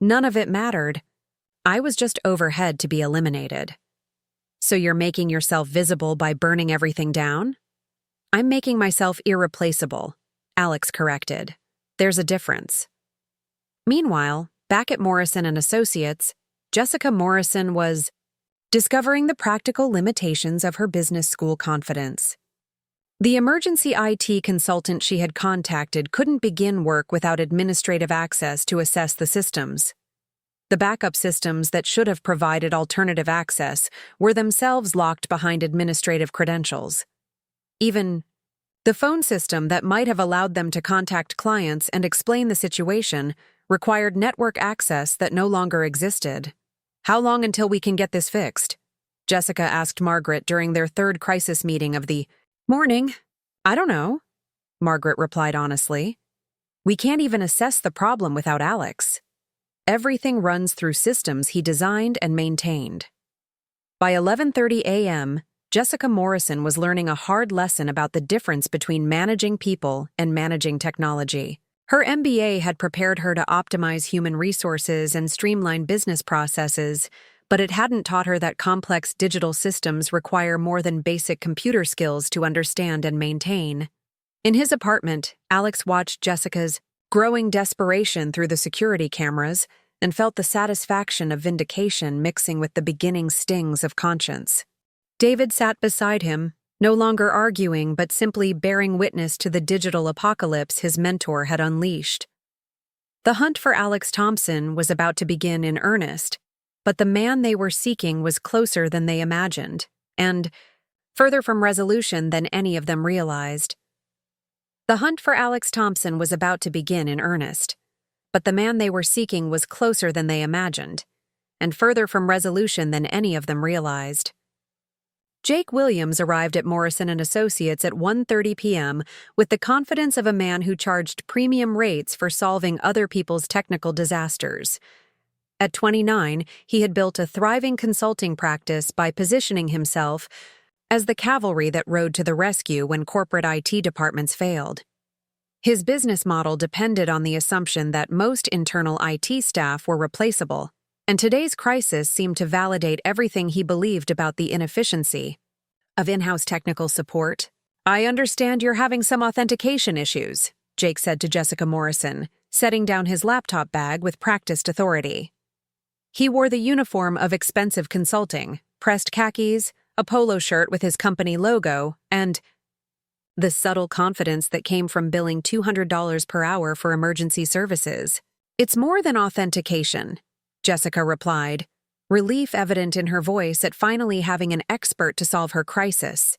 None of it mattered. I was just overhead to be eliminated." "So you're making yourself visible by burning everything down?" "I'm making myself irreplaceable," Alex corrected. "There's a difference." Meanwhile, back at Morrison Associates, Jessica Morrison was discovering the practical limitations of her business school confidence. The emergency IT consultant she had contacted couldn't begin work without administrative access to assess the systems. The backup systems that should have provided alternative access were themselves locked behind administrative credentials. Even the phone system that might have allowed them to contact clients and explain the situation required network access that no longer existed. "How long until we can get this fixed?" Jessica asked Margaret during their third crisis meeting of the morning. "I don't know," Margaret replied honestly. "We can't even assess the problem without Alex. Everything runs through systems he designed and maintained." By 11:30 a.m., Jessica Morrison was learning a hard lesson about the difference between managing people and managing technology. Her MBA had prepared her to optimize human resources and streamline business processes, but it hadn't taught her that complex digital systems require more than basic computer skills to understand and maintain. In his apartment, Alex watched Jessica's growing desperation through the security cameras and felt the satisfaction of vindication mixing with the beginning stings of conscience. David sat beside him, no longer arguing but simply bearing witness to the digital apocalypse his mentor had unleashed. The hunt for Alex Thompson was about to begin in earnest, but the man they were seeking was closer than they imagined, and further from resolution than any of them realized. The hunt for Alex Thompson was about to begin in earnest, but the man they were seeking was closer than they imagined, and further from resolution than any of them realized. Jake Williams arrived at Morrison Associates at 1:30 p.m. with the confidence of a man who charged premium rates for solving other people's technical disasters. At 29, he had built a thriving consulting practice by positioning himself as the cavalry that rode to the rescue when corporate IT departments failed. His business model depended on the assumption that most internal IT staff were replaceable, and today's crisis seemed to validate everything he believed about the inefficiency of in-house technical support. "I understand you're having some authentication issues," Jake said to Jessica Morrison, setting down his laptop bag with practiced authority. He wore the uniform of expensive consulting, pressed khakis, a polo shirt with his company logo, and the subtle confidence that came from billing $200 per hour for emergency services. "It's more than authentication," Jessica replied, relief evident in her voice at finally having an expert to solve her crisis.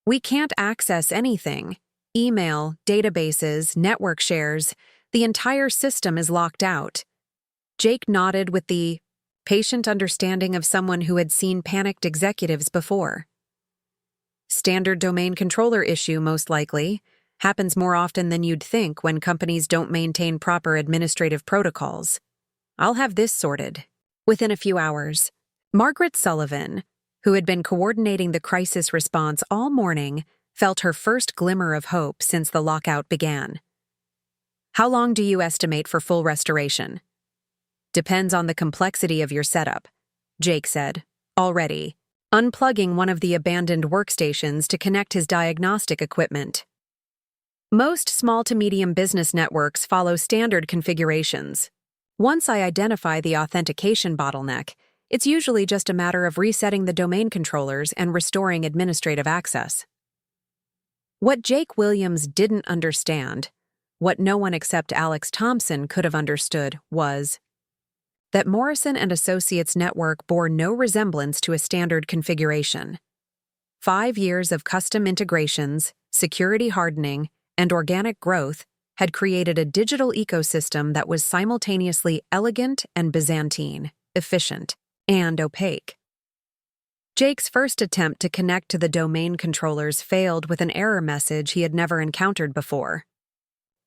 "We can't access anything. Email, databases, network shares, the entire system is locked out." Jake nodded with the patient understanding of someone who had seen panicked executives before. "Standard domain controller issue, most likely. Happens more often than you'd think when companies don't maintain proper administrative protocols. I'll have this sorted within a few hours." Margaret Sullivan, who had been coordinating the crisis response all morning, felt her first glimmer of hope since the lockout began. "How long do you estimate for full restoration?" "Depends on the complexity of your setup," Jake said, already unplugging one of the abandoned workstations to connect his diagnostic equipment. Most small to medium business networks follow standard configurations. Once I identify the authentication bottleneck, it's usually just a matter of resetting the domain controllers and restoring administrative access. What Jake Williams didn't understand, what no one except Alex Thompson could have understood, was that Morrison Associates network bore no resemblance to a standard configuration. 5 years of custom integrations, security hardening, and organic growth had created a digital ecosystem that was simultaneously elegant and Byzantine, efficient, and opaque. Jake's first attempt to connect to the domain controllers failed with an error message he had never encountered before.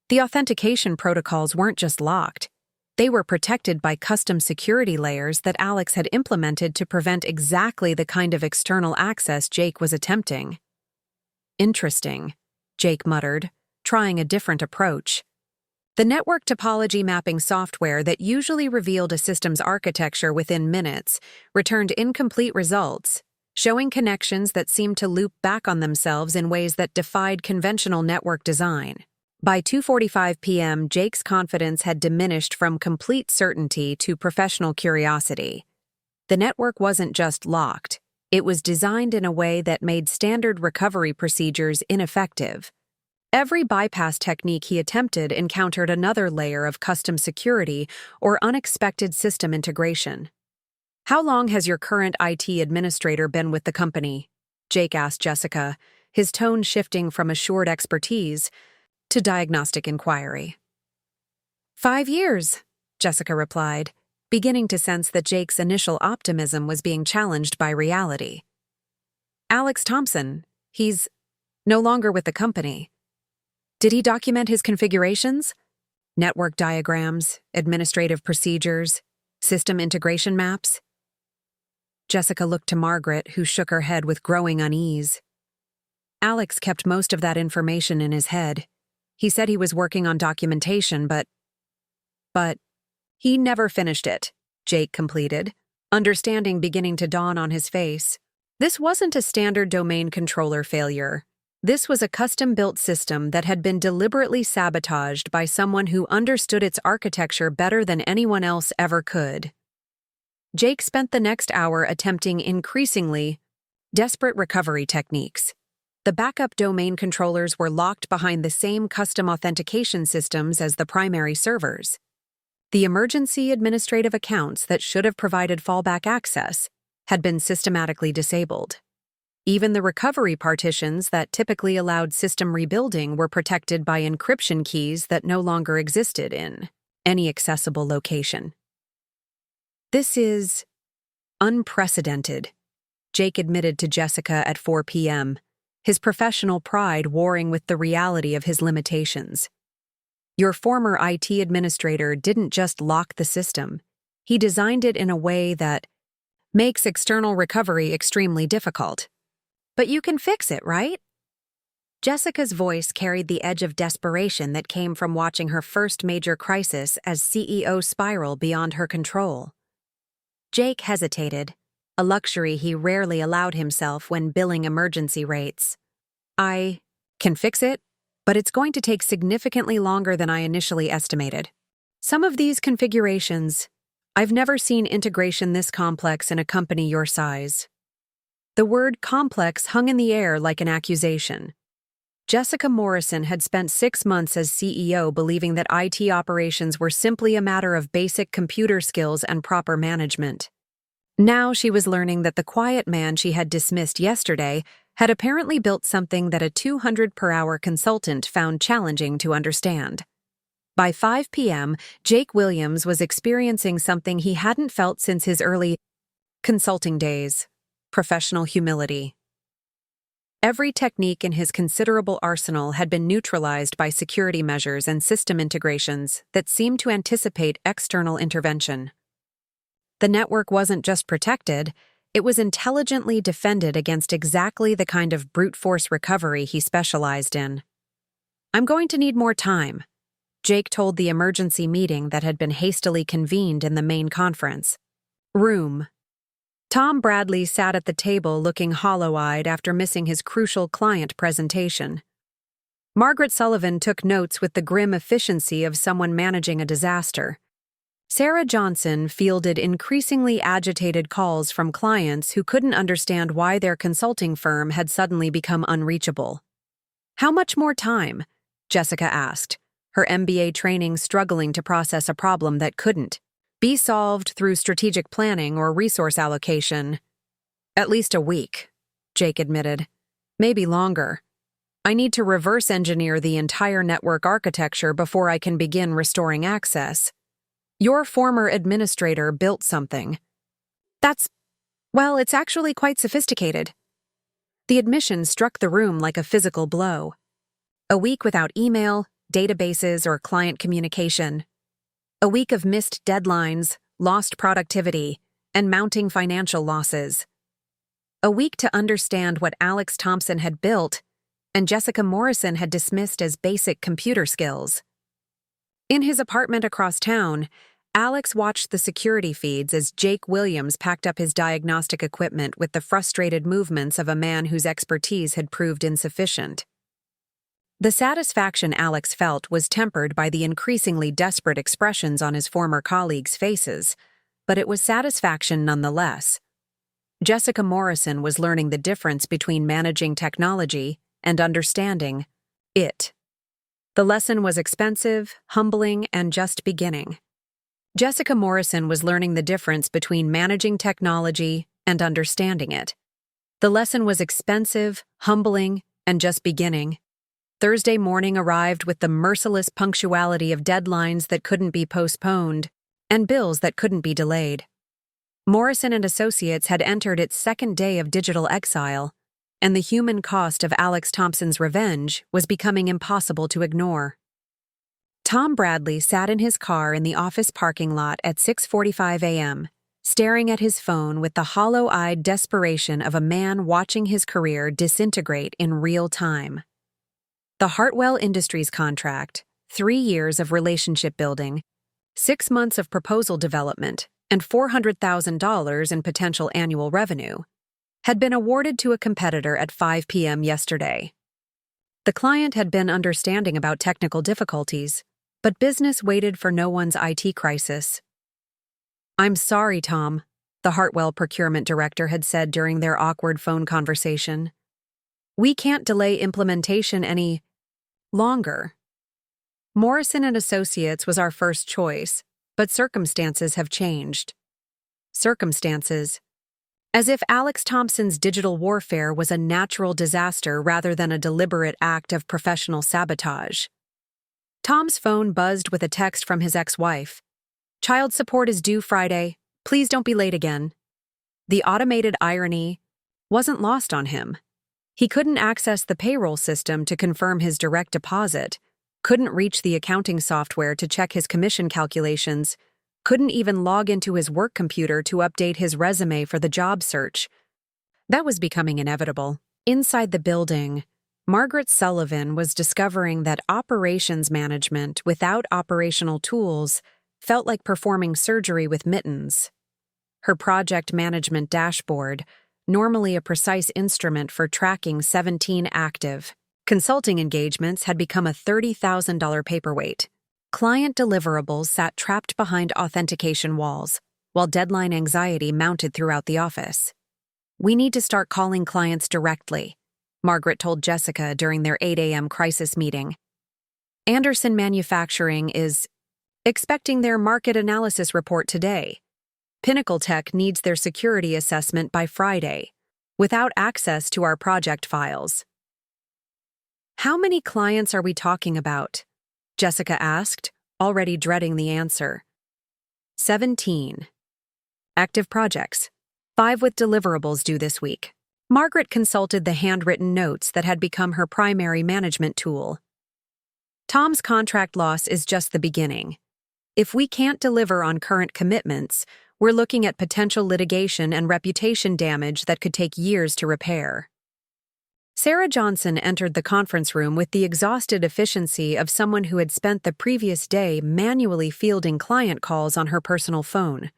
The authentication protocols weren't just locked. They were protected by custom security layers that Alex had implemented to prevent exactly the kind of external access Jake was attempting. Interesting, Jake muttered, trying a different approach. The network topology mapping software that usually revealed a system's architecture within minutes returned incomplete results, showing connections that seemed to loop back on themselves in ways that defied conventional network design. By 2:45 p.m., Jake's confidence had diminished from complete certainty to professional curiosity. The network wasn't just locked, it was designed in a way that made standard recovery procedures ineffective. Every bypass technique he attempted encountered another layer of custom security or unexpected system integration. "How long has your current IT administrator been with the company?" Jake asked Jessica, his tone shifting from assured expertise to diagnostic inquiry. 5 years, Jessica replied, beginning to sense that Jake's initial optimism was being challenged by reality. "Alex Thompson, he's no longer with the company. Did he document his configurations? Network diagrams, administrative procedures, system integration maps?" Jessica looked to Margaret, who shook her head with growing unease. Alex kept most of that information in his head. He said he was working on documentation, but he never finished it, Jake completed, understanding beginning to dawn on his face. This wasn't a standard domain controller failure. This was a custom-built system that had been deliberately sabotaged by someone who understood its architecture better than anyone else ever could. Jake spent the next hour attempting increasingly desperate recovery techniques. The backup domain controllers were locked behind the same custom authentication systems as the primary servers. The emergency administrative accounts that should have provided fallback access had been systematically disabled. Even the recovery partitions that typically allowed system rebuilding were protected by encryption keys that no longer existed in any accessible location. "This is unprecedented," Jake admitted to Jessica at 4 p.m., his professional pride warring with the reality of his limitations. "Your former IT administrator didn't just lock the system, he designed it in a way that makes external recovery extremely difficult. But you can fix it, right?" Jessica's voice carried the edge of desperation that came from watching her first major crisis as CEO spiral beyond her control. Jake hesitated, a luxury he rarely allowed himself when billing emergency rates. "I can fix it, but it's going to take significantly longer than I initially estimated. Some of these configurations, I've never seen integration this complex in a company your size." The word complex hung in the air like an accusation. Jessica Morrison had spent 6 months as CEO believing that IT operations were simply a matter of basic computer skills and proper management. Now she was learning that the quiet man she had dismissed yesterday had apparently built something that a 200-per-hour consultant found challenging to understand. By 5 p.m., Jake Williams was experiencing something he hadn't felt since his early consulting days: professional humility. Every technique in his considerable arsenal had been neutralized by security measures and system integrations that seemed to anticipate external intervention. The network wasn't just protected, it was intelligently defended against exactly the kind of brute force recovery he specialized in. "I'm going to need more time," Jake told the emergency meeting that had been hastily convened in the main conference room. Tom Bradley sat at the table looking hollow-eyed after missing his crucial client presentation. Margaret Sullivan took notes with the grim efficiency of someone managing a disaster. Sarah Johnson fielded increasingly agitated calls from clients who couldn't understand why their consulting firm had suddenly become unreachable. "How much more time?" Jessica asked, her MBA training struggling to process a problem that couldn't be solved through strategic planning or resource allocation. "At least a week," Jake admitted. "Maybe longer. I need to reverse engineer the entire network architecture before I can begin restoring access. Your former administrator built something. That's Well, it's actually quite sophisticated. The admission struck the room like a physical blow. A week without email, databases, or client communication. A week of missed deadlines, lost productivity, and mounting financial losses. A week to understand what Alex Thompson had built and Jessica Morrison had dismissed as basic computer skills. In his apartment across town, Alex watched the security feeds as Jake Williams packed up his diagnostic equipment with the frustrated movements of a man whose expertise had proved insufficient. The satisfaction Alex felt was tempered by the increasingly desperate expressions on his former colleagues' faces, but it was satisfaction nonetheless. Jessica Morrison was learning the difference between managing technology and understanding it. The lesson was expensive, humbling, and just beginning. Jessica Morrison was learning the difference between managing technology and understanding it. The lesson was expensive, humbling, and just beginning. Thursday morning arrived with the merciless punctuality of deadlines that couldn't be postponed and bills that couldn't be delayed. Morrison Associates had entered its second day of digital exile, and the human cost of Alex Thompson's revenge was becoming impossible to ignore. Tom Bradley sat in his car in the office parking lot at 6:45 a.m., staring at his phone with the hollow-eyed desperation of a man watching his career disintegrate in real time. The Hartwell Industries contract, 3 years of relationship building, 6 months of proposal development, and $400,000 in potential annual revenue, had been awarded to a competitor at 5 p.m. yesterday. The client had been understanding about technical difficulties, but business waited for no one's IT crisis. "I'm sorry, Tom," the Hartwell procurement director had said during their awkward phone conversation. "We can't delay implementation any longer. Morrison Associates was our first choice, but circumstances have changed." Circumstances. As if Alex Thompson's digital warfare was a natural disaster rather than a deliberate act of professional sabotage. Tom's phone buzzed with a text from his ex-wife. "Child support is due Friday. Please don't be late again." The automated irony wasn't lost on him. He couldn't access the payroll system to confirm his direct deposit, couldn't reach the accounting software to check his commission calculations, couldn't even log into his work computer to update his resume for the job search. That was becoming inevitable. Inside the building, Margaret Sullivan was discovering that operations management without operational tools felt like performing surgery with mittens. Her project management dashboard, normally a precise instrument for tracking 17 active consulting engagements, had become a $30,000 paperweight. Client deliverables sat trapped behind authentication walls, while deadline anxiety mounted throughout the office. "We need to start calling clients directly," Margaret told Jessica during their 8 a.m. crisis meeting. "Anderson Manufacturing is expecting their market analysis report today. Pinnacle Tech needs their security assessment by Friday, without access to our project files." "How many clients are we talking about?" Jessica asked, already dreading the answer. 17. Active projects. 5 with deliverables due this week. Margaret consulted the handwritten notes that had become her primary management tool. "Tom's contract loss is just the beginning. If we can't deliver on current commitments, we're looking at potential litigation and reputation damage that could take years to repair." Sarah Johnson entered the conference room with the exhausted efficiency of someone who had spent the previous day manually fielding client calls on her personal phone.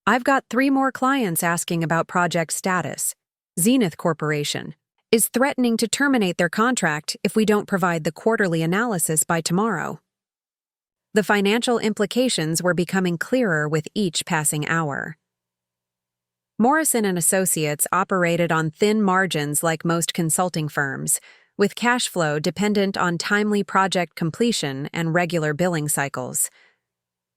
"I've got 3 more clients asking about project status. Zenith Corporation is threatening to terminate their contract if we don't provide the quarterly analysis by tomorrow." The financial implications were becoming clearer with each passing hour. Morrison Associates operated on thin margins like most consulting firms, with cash flow dependent on timely project completion and regular billing cycles.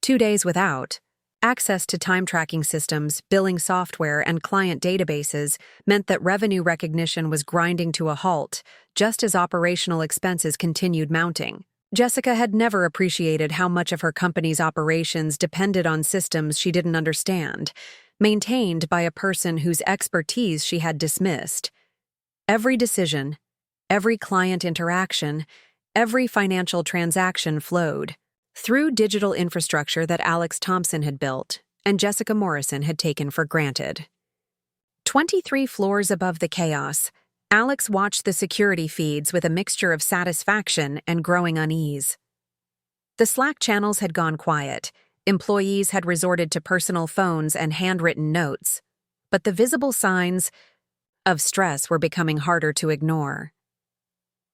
2 days without access to time-tracking systems, billing software, and client databases meant that revenue recognition was grinding to a halt, just as operational expenses continued mounting. Jessica had never appreciated how much of her company's operations depended on systems she didn't understand. maintained by a person whose expertise she had dismissed. Every decision, every client interaction, every financial transaction flowed through digital infrastructure that Alex Thompson had built and Jessica Morrison had taken for granted. 23 floors above the chaos, Alex watched the security feeds with a mixture of satisfaction and growing unease. The Slack channels had gone quiet. Employees had resorted to personal phones and handwritten notes, but the visible signs of stress were becoming harder to ignore.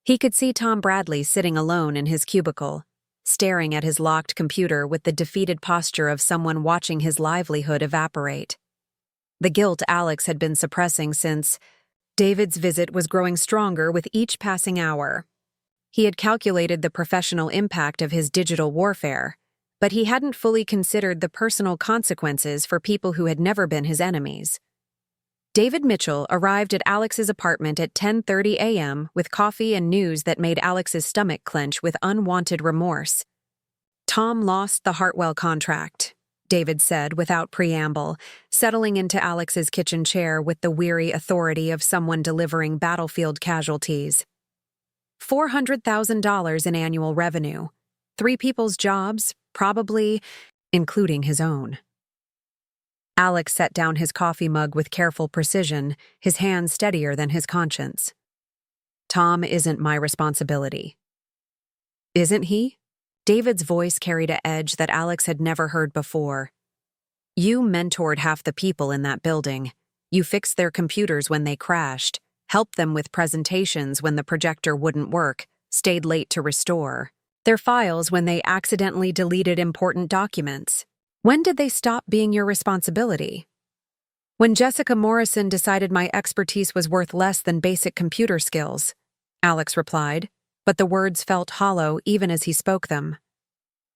He could see Tom Bradley sitting alone in his cubicle, staring at his locked computer with the defeated posture of someone watching his livelihood evaporate. The guilt Alex had been suppressing since David's visit was growing stronger with each passing hour. He had calculated the professional impact of his digital warfare, but he hadn't fully considered the personal consequences for people who had never been his enemies. David Mitchell arrived at Alex's apartment at 10:30 a.m. with coffee and news that made Alex's stomach clench with unwanted remorse. Tom lost the Hartwell contract, David said without preamble, settling into Alex's kitchen chair with the weary authority of someone delivering battlefield casualties. $400,000 in annual revenue. 3 people's jobs, probably, including his own. Alex set down his coffee mug with careful precision, his hand steadier than his conscience. Tom isn't my responsibility. Isn't he? David's voice carried an edge that Alex had never heard before. You mentored half the people in that building. You fixed their computers when they crashed, helped them with presentations when the projector wouldn't work, stayed late to restore their files when they accidentally deleted important documents. When did they stop being your responsibility? When Jessica Morrison decided my expertise was worth less than basic computer skills, Alex replied, but the words felt hollow even as he spoke them.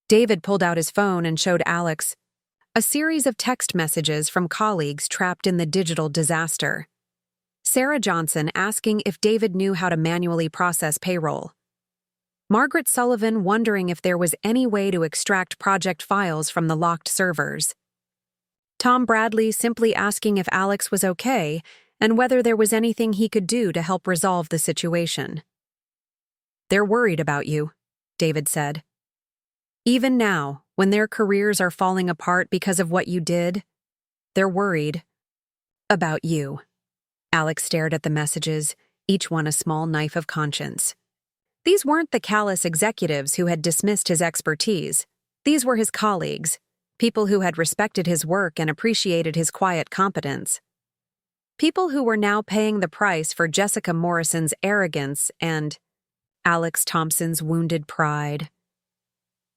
David pulled out his phone and showed Alex a series of text messages from colleagues trapped in the digital disaster. Sarah Johnson asking if David knew how to manually process payroll. Margaret Sullivan wondering if there was any way to extract project files from the locked servers. Tom Bradley simply asking if Alex was okay and whether there was anything he could do to help resolve the situation. They're worried about you, David said. Even now, when their careers are falling apart because of what you did, they're worried about you. Alex stared at the messages, each one a small knife of conscience. These weren't the callous executives who had dismissed his expertise. These were his colleagues, people who had respected his work and appreciated his quiet competence. People who were now paying the price for Jessica Morrison's arrogance and Alex Thompson's wounded pride.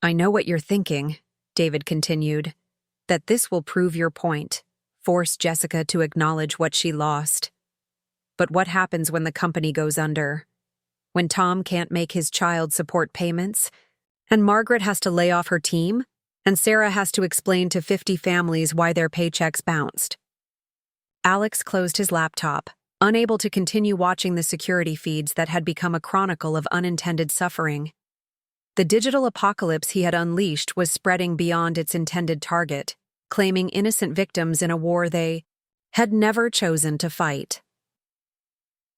I know what you're thinking, David continued, that this will prove your point, force Jessica to acknowledge what she lost. But what happens when the company goes under? When Tom can't make his child support payments, and Margaret has to lay off her team, and Sarah has to explain to 50 families why their paychecks bounced. Alex closed his laptop, unable to continue watching the security feeds that had become a chronicle of unintended suffering. The digital apocalypse he had unleashed was spreading beyond its intended target, claiming innocent victims in a war they had never chosen to fight.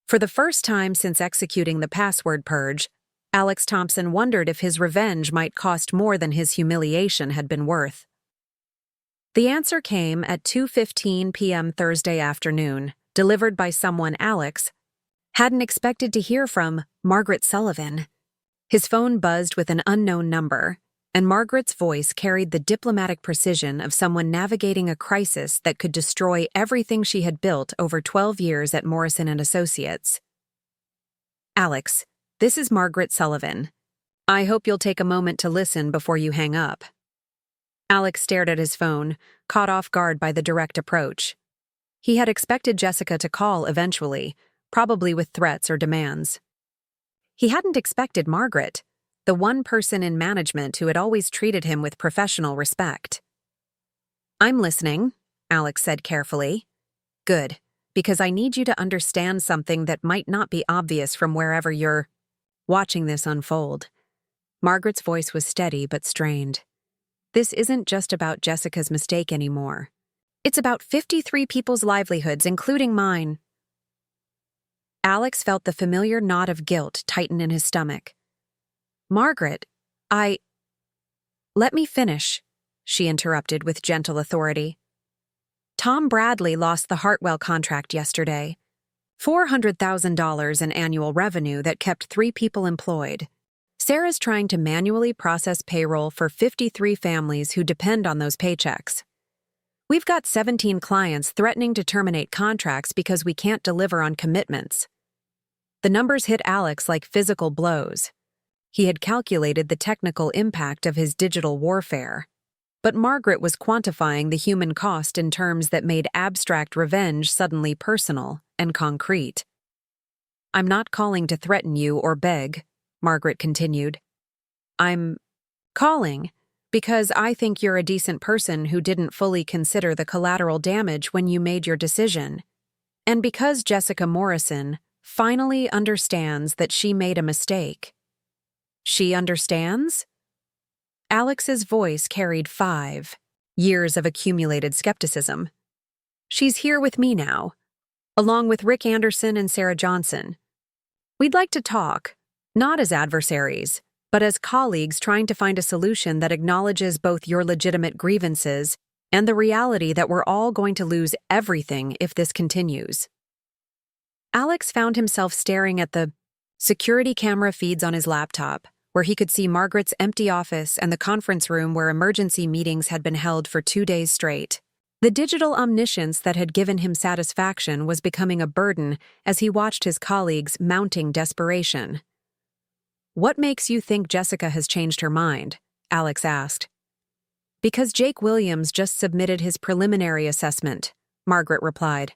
For the first time since executing the password purge, Alex Thompson wondered if his revenge might cost more than his humiliation had been worth. The answer came at 2:15 p.m. Thursday afternoon, delivered by someone Alex hadn't expected to hear from, Margaret Sullivan. His phone buzzed with an unknown number, and Margaret's voice carried the diplomatic precision of someone navigating a crisis that could destroy everything she had built over 12 years at Morrison Associates. Alex, this is Margaret Sullivan. I hope you'll take a moment to listen before you hang up. Alex stared at his phone, caught off guard by the direct approach. He had expected Jessica to call eventually, probably with threats or demands. He hadn't expected Margaret, the one person in management who had always treated him with professional respect. I'm listening, Alex said carefully. Good, because I need you to understand something that might not be obvious from wherever you're watching this unfold. Margaret's voice was steady but strained. This isn't just about Jessica's mistake anymore. It's about 53 people's livelihoods, including mine. Alex felt the familiar knot of guilt tighten in his stomach. Margaret, Let me finish, she interrupted with gentle authority. Tom Bradley lost the Hartwell contract yesterday. $400,000 in annual revenue that kept 3 people employed. Sarah's trying to manually process payroll for 53 families who depend on those paychecks. We've got 17 clients threatening to terminate contracts because we can't deliver on commitments. The numbers hit Alex like physical blows. He had calculated the technical impact of his digital warfare. But Margaret was quantifying the human cost in terms that made abstract revenge suddenly personal and concrete. I'm not calling to threaten you or beg, Margaret continued. I'm calling because I think you're a decent person who didn't fully consider the collateral damage when you made your decision. And because Jessica Morrison finally understands that she made a mistake. She understands? Alex's voice carried 5 years of accumulated skepticism. She's here with me now, along with Rick Anderson and Sarah Johnson. We'd like to talk, not as adversaries, but as colleagues trying to find a solution that acknowledges both your legitimate grievances and the reality that we're all going to lose everything if this continues. Alex found himself staring at the security camera feeds on his laptop, where he could see Margaret's empty office and the conference room where emergency meetings had been held for 2 days straight. The digital omniscience that had given him satisfaction was becoming a burden as he watched his colleagues' mounting desperation. What makes you think Jessica has changed her mind? Alex asked. Because Jake Williams just submitted his preliminary assessment, Margaret replied.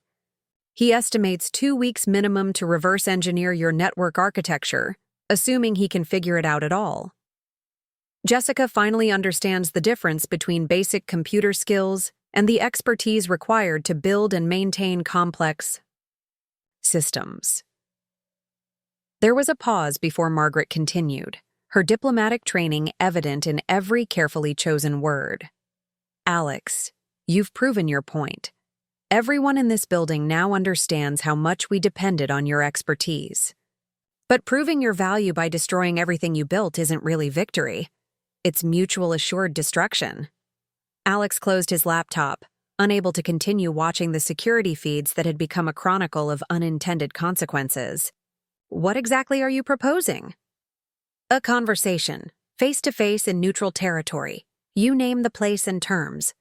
He estimates 2 weeks minimum to reverse engineer your network architecture, assuming he can figure it out at all. Jessica finally understands the difference between basic computer skills and the expertise required to build and maintain complex systems. There was a pause before Margaret continued, her diplomatic training evident in every carefully chosen word. Alex, you've proven your point. Everyone in this building now understands how much we depended on your expertise. But proving your value by destroying everything you built isn't really victory. It's mutual assured destruction. Alex closed his laptop, unable to continue watching the security feeds that had become a chronicle of unintended consequences. What exactly are you proposing? A conversation, face-to-face in neutral territory. You name the place and terms.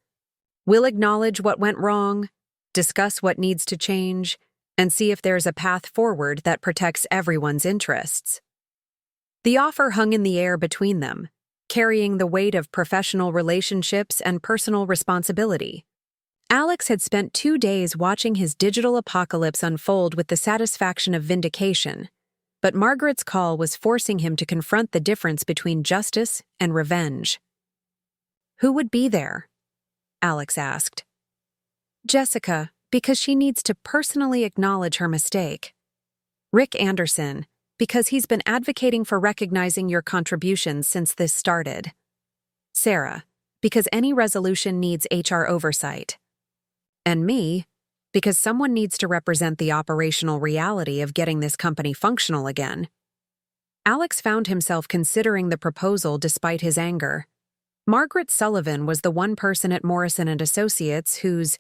We'll acknowledge what went wrong, discuss what needs to change, and see if there's a path forward that protects everyone's interests. The offer hung in the air between them, carrying the weight of professional relationships and personal responsibility. Alex had spent 2 days watching his digital apocalypse unfold with the satisfaction of vindication, but Margaret's call was forcing him to confront the difference between justice and revenge. Who would be there? Alex asked. Jessica, because she needs to personally acknowledge her mistake. Rick Anderson, because he's been advocating for recognizing your contributions since this started. Sarah, because any resolution needs HR oversight. And me, because someone needs to represent the operational reality of getting this company functional again. Alex found himself considering the proposal despite his anger. Margaret Sullivan was the one person at Morrison Associates whose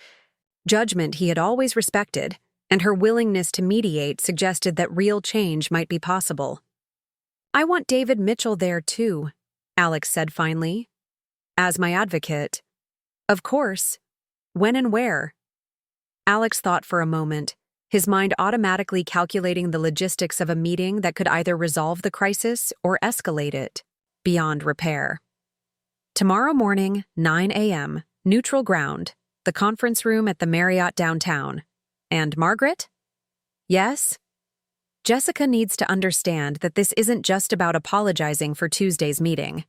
judgment he had always respected, and her willingness to mediate suggested that real change might be possible. I want David Mitchell there too, Alex said finally. As my advocate. Of course. When and where? Alex thought for a moment, his mind automatically calculating the logistics of a meeting that could either resolve the crisis or escalate it beyond repair. Tomorrow morning, 9 a.m., neutral ground, the conference room at the Marriott downtown. And Margaret? Yes? Jessica needs to understand that this isn't just about apologizing for Tuesday's meeting.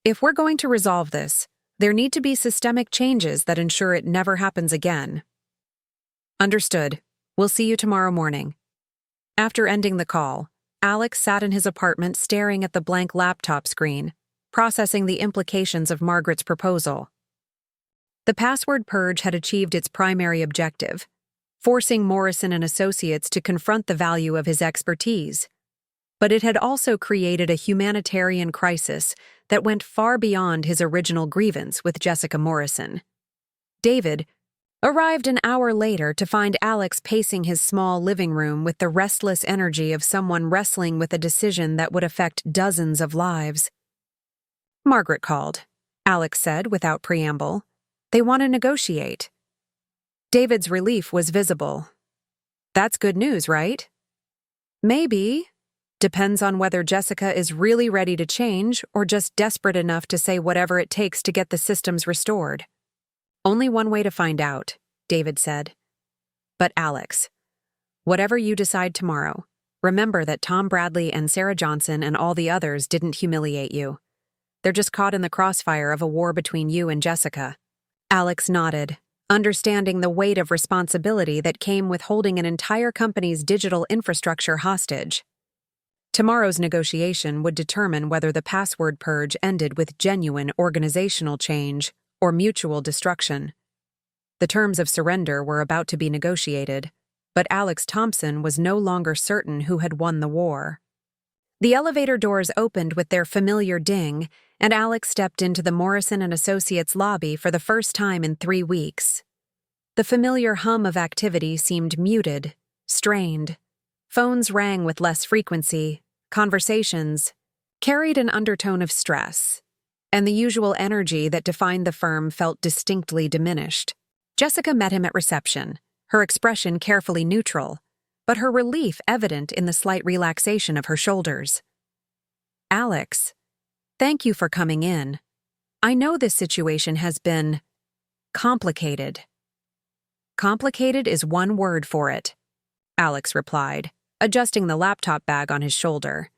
If we're going to resolve this, there need to be systemic changes that ensure it never happens again. Understood. We'll see you tomorrow morning. After ending the call, Alex sat in his apartment staring at the blank laptop screen, processing the implications of Margaret's proposal. The password purge had achieved its primary objective, forcing Morrison and Associates to confront the value of his expertise. But it had also created a humanitarian crisis that went far beyond his original grievance with Jessica Morrison. David arrived an hour later to find Alex pacing his small living room with the restless energy of someone wrestling with a decision that would affect dozens of lives. "Margaret called," Alex said without preamble. "They want to negotiate." David's relief was visible. "That's good news, right?" "Maybe. Depends on whether Jessica is really ready to change or just desperate enough to say whatever it takes to get the systems restored." "Only one way to find out," David said. "But Alex, whatever you decide tomorrow, remember that Tom Bradley and Sarah Johnson and all the others didn't humiliate you. They're just caught in the crossfire of a war between you and Jessica." Alex nodded, understanding the weight of responsibility that came with holding an entire company's digital infrastructure hostage. Tomorrow's negotiation would determine whether the password purge ended with genuine organizational change or mutual destruction. The terms of surrender were about to be negotiated, but Alex Thompson was no longer certain who had won the war. The elevator doors opened with their familiar ding, and Alex stepped into the Morrison Associates lobby for the first time in 3 weeks. The familiar hum of activity seemed muted, strained. Phones rang with less frequency, conversations carried an undertone of stress, and the usual energy that defined the firm felt distinctly diminished. Jessica met him at reception, her expression carefully neutral, but her relief evident in the slight relaxation of her shoulders. "Alex, thank you for coming in. I know this situation has been complicated." "Complicated is one word for it," Alex replied, adjusting the laptop bag on his shoulder.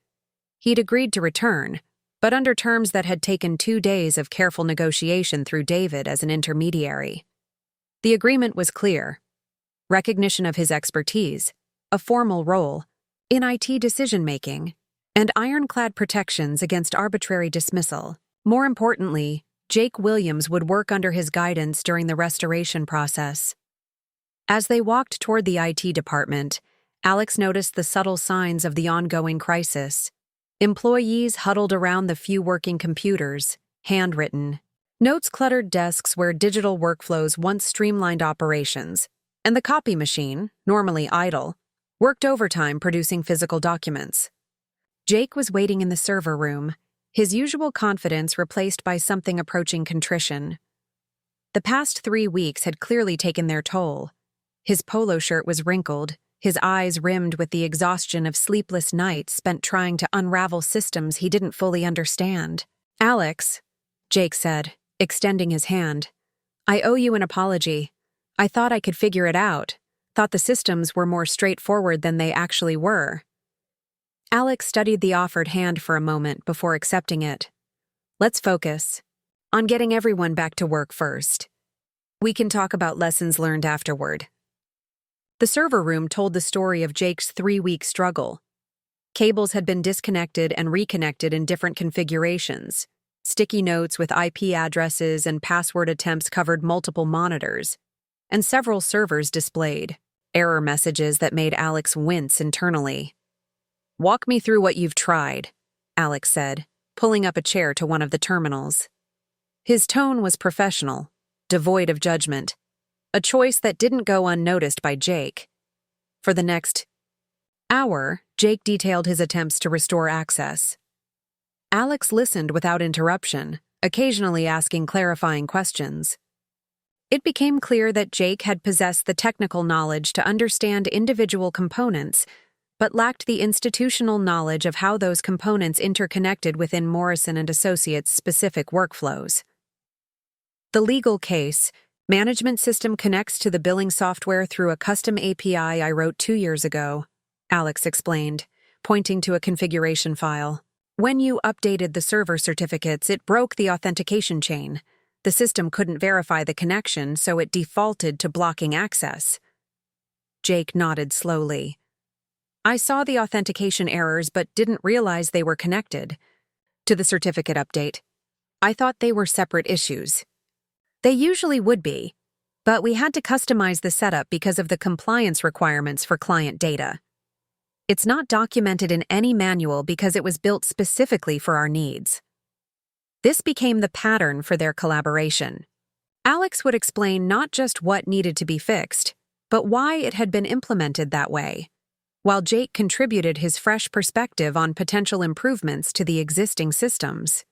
He'd agreed to return, but under terms that had taken 2 days of careful negotiation through David as an intermediary. The agreement was clear: recognition of his expertise, a formal role in IT decision-making, and ironclad protections against arbitrary dismissal. More importantly, Jake Williams would work under his guidance during the restoration process. As they walked toward the IT department, Alex noticed the subtle signs of the ongoing crisis. Employees huddled around the few working computers, handwritten. Notes cluttered desks where digital workflows once streamlined operations, and the copy machine, normally idle, worked overtime producing physical documents. Jake was waiting in the server room, his usual confidence replaced by something approaching contrition. The past 3 weeks had clearly taken their toll. His polo shirt was wrinkled, his eyes rimmed with the exhaustion of sleepless nights spent trying to unravel systems he didn't fully understand. "Alex," Jake said, extending his hand, "I owe you an apology. I thought I could figure it out, thought the systems were more straightforward than they actually were." Alex studied the offered hand for a moment before accepting it. "Let's focus on getting everyone back to work first. We can talk about lessons learned afterward." The server room told the story of Jake's 3-week struggle. Cables had been disconnected and reconnected in different configurations. Sticky notes with IP addresses and password attempts covered multiple monitors, and several servers displayed error messages that made Alex wince internally. "Walk me through what you've tried," Alex said, pulling up a chair to one of the terminals. His tone was professional, devoid of judgment, a choice that didn't go unnoticed by Jake. For the next hour, Jake detailed his attempts to restore access. Alex listened without interruption, occasionally asking clarifying questions. It became clear that Jake had possessed the technical knowledge to understand individual components, but lacked the institutional knowledge of how those components interconnected within Morrison and Associates' specific workflows. The legal case: management system connects to the billing software through a custom API I wrote 2 years ago, Alex explained, pointing to a configuration file. When you updated the server certificates, it broke the authentication chain. The system couldn't verify the connection, so it defaulted to blocking access. Jake nodded slowly. I saw the authentication errors but didn't realize they were connected to the certificate update. I thought they were separate issues. They usually would be, but we had to customize the setup because of the compliance requirements for client data. It's not documented in any manual because it was built specifically for our needs. This became the pattern for their collaboration. Alex would explain not just what needed to be fixed, but why it had been implemented that way, while Jake contributed his fresh perspective on potential improvements to the existing systems.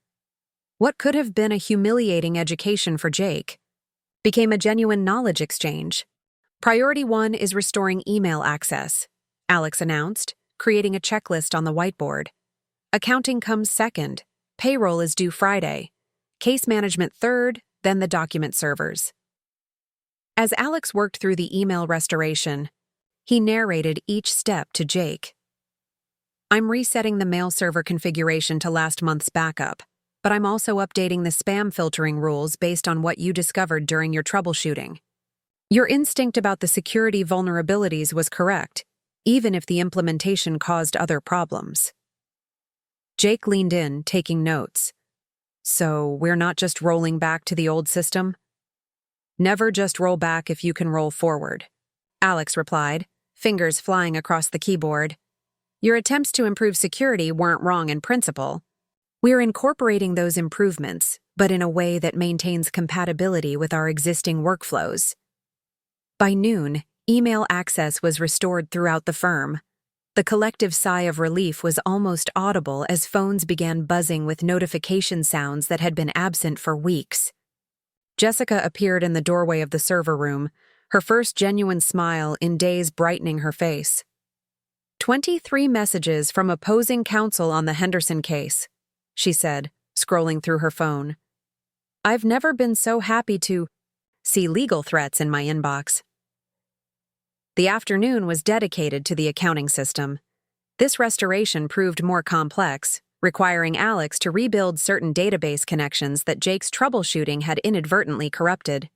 What could have been a humiliating education for Jake became a genuine knowledge exchange. Priority 1 is restoring email access, Alex announced, creating a checklist on the whiteboard. Accounting comes second, payroll is due Friday, case management third, then the document servers. As Alex worked through the email restoration, he narrated each step to Jake. I'm resetting the mail server configuration to last month's backup, but I'm also updating the spam filtering rules based on what you discovered during your troubleshooting. Your instinct about the security vulnerabilities was correct, even if the implementation caused other problems. Jake leaned in, taking notes. So we're not just rolling back to the old system? Never just roll back if you can roll forward, Alex replied, fingers flying across the keyboard. Your attempts to improve security weren't wrong in principle. We're incorporating those improvements, but in a way that maintains compatibility with our existing workflows. By noon, email access was restored throughout the firm. The collective sigh of relief was almost audible as phones began buzzing with notification sounds that had been absent for weeks. Jessica appeared in the doorway of the server room, her first genuine smile in days brightening her face. 23 messages from opposing counsel on the Henderson case, she said, scrolling through her phone. I've never been so happy to see legal threats in my inbox. The afternoon was dedicated to the accounting system. This restoration proved more complex, requiring Alex to rebuild certain database connections that Jake's troubleshooting had inadvertently corrupted.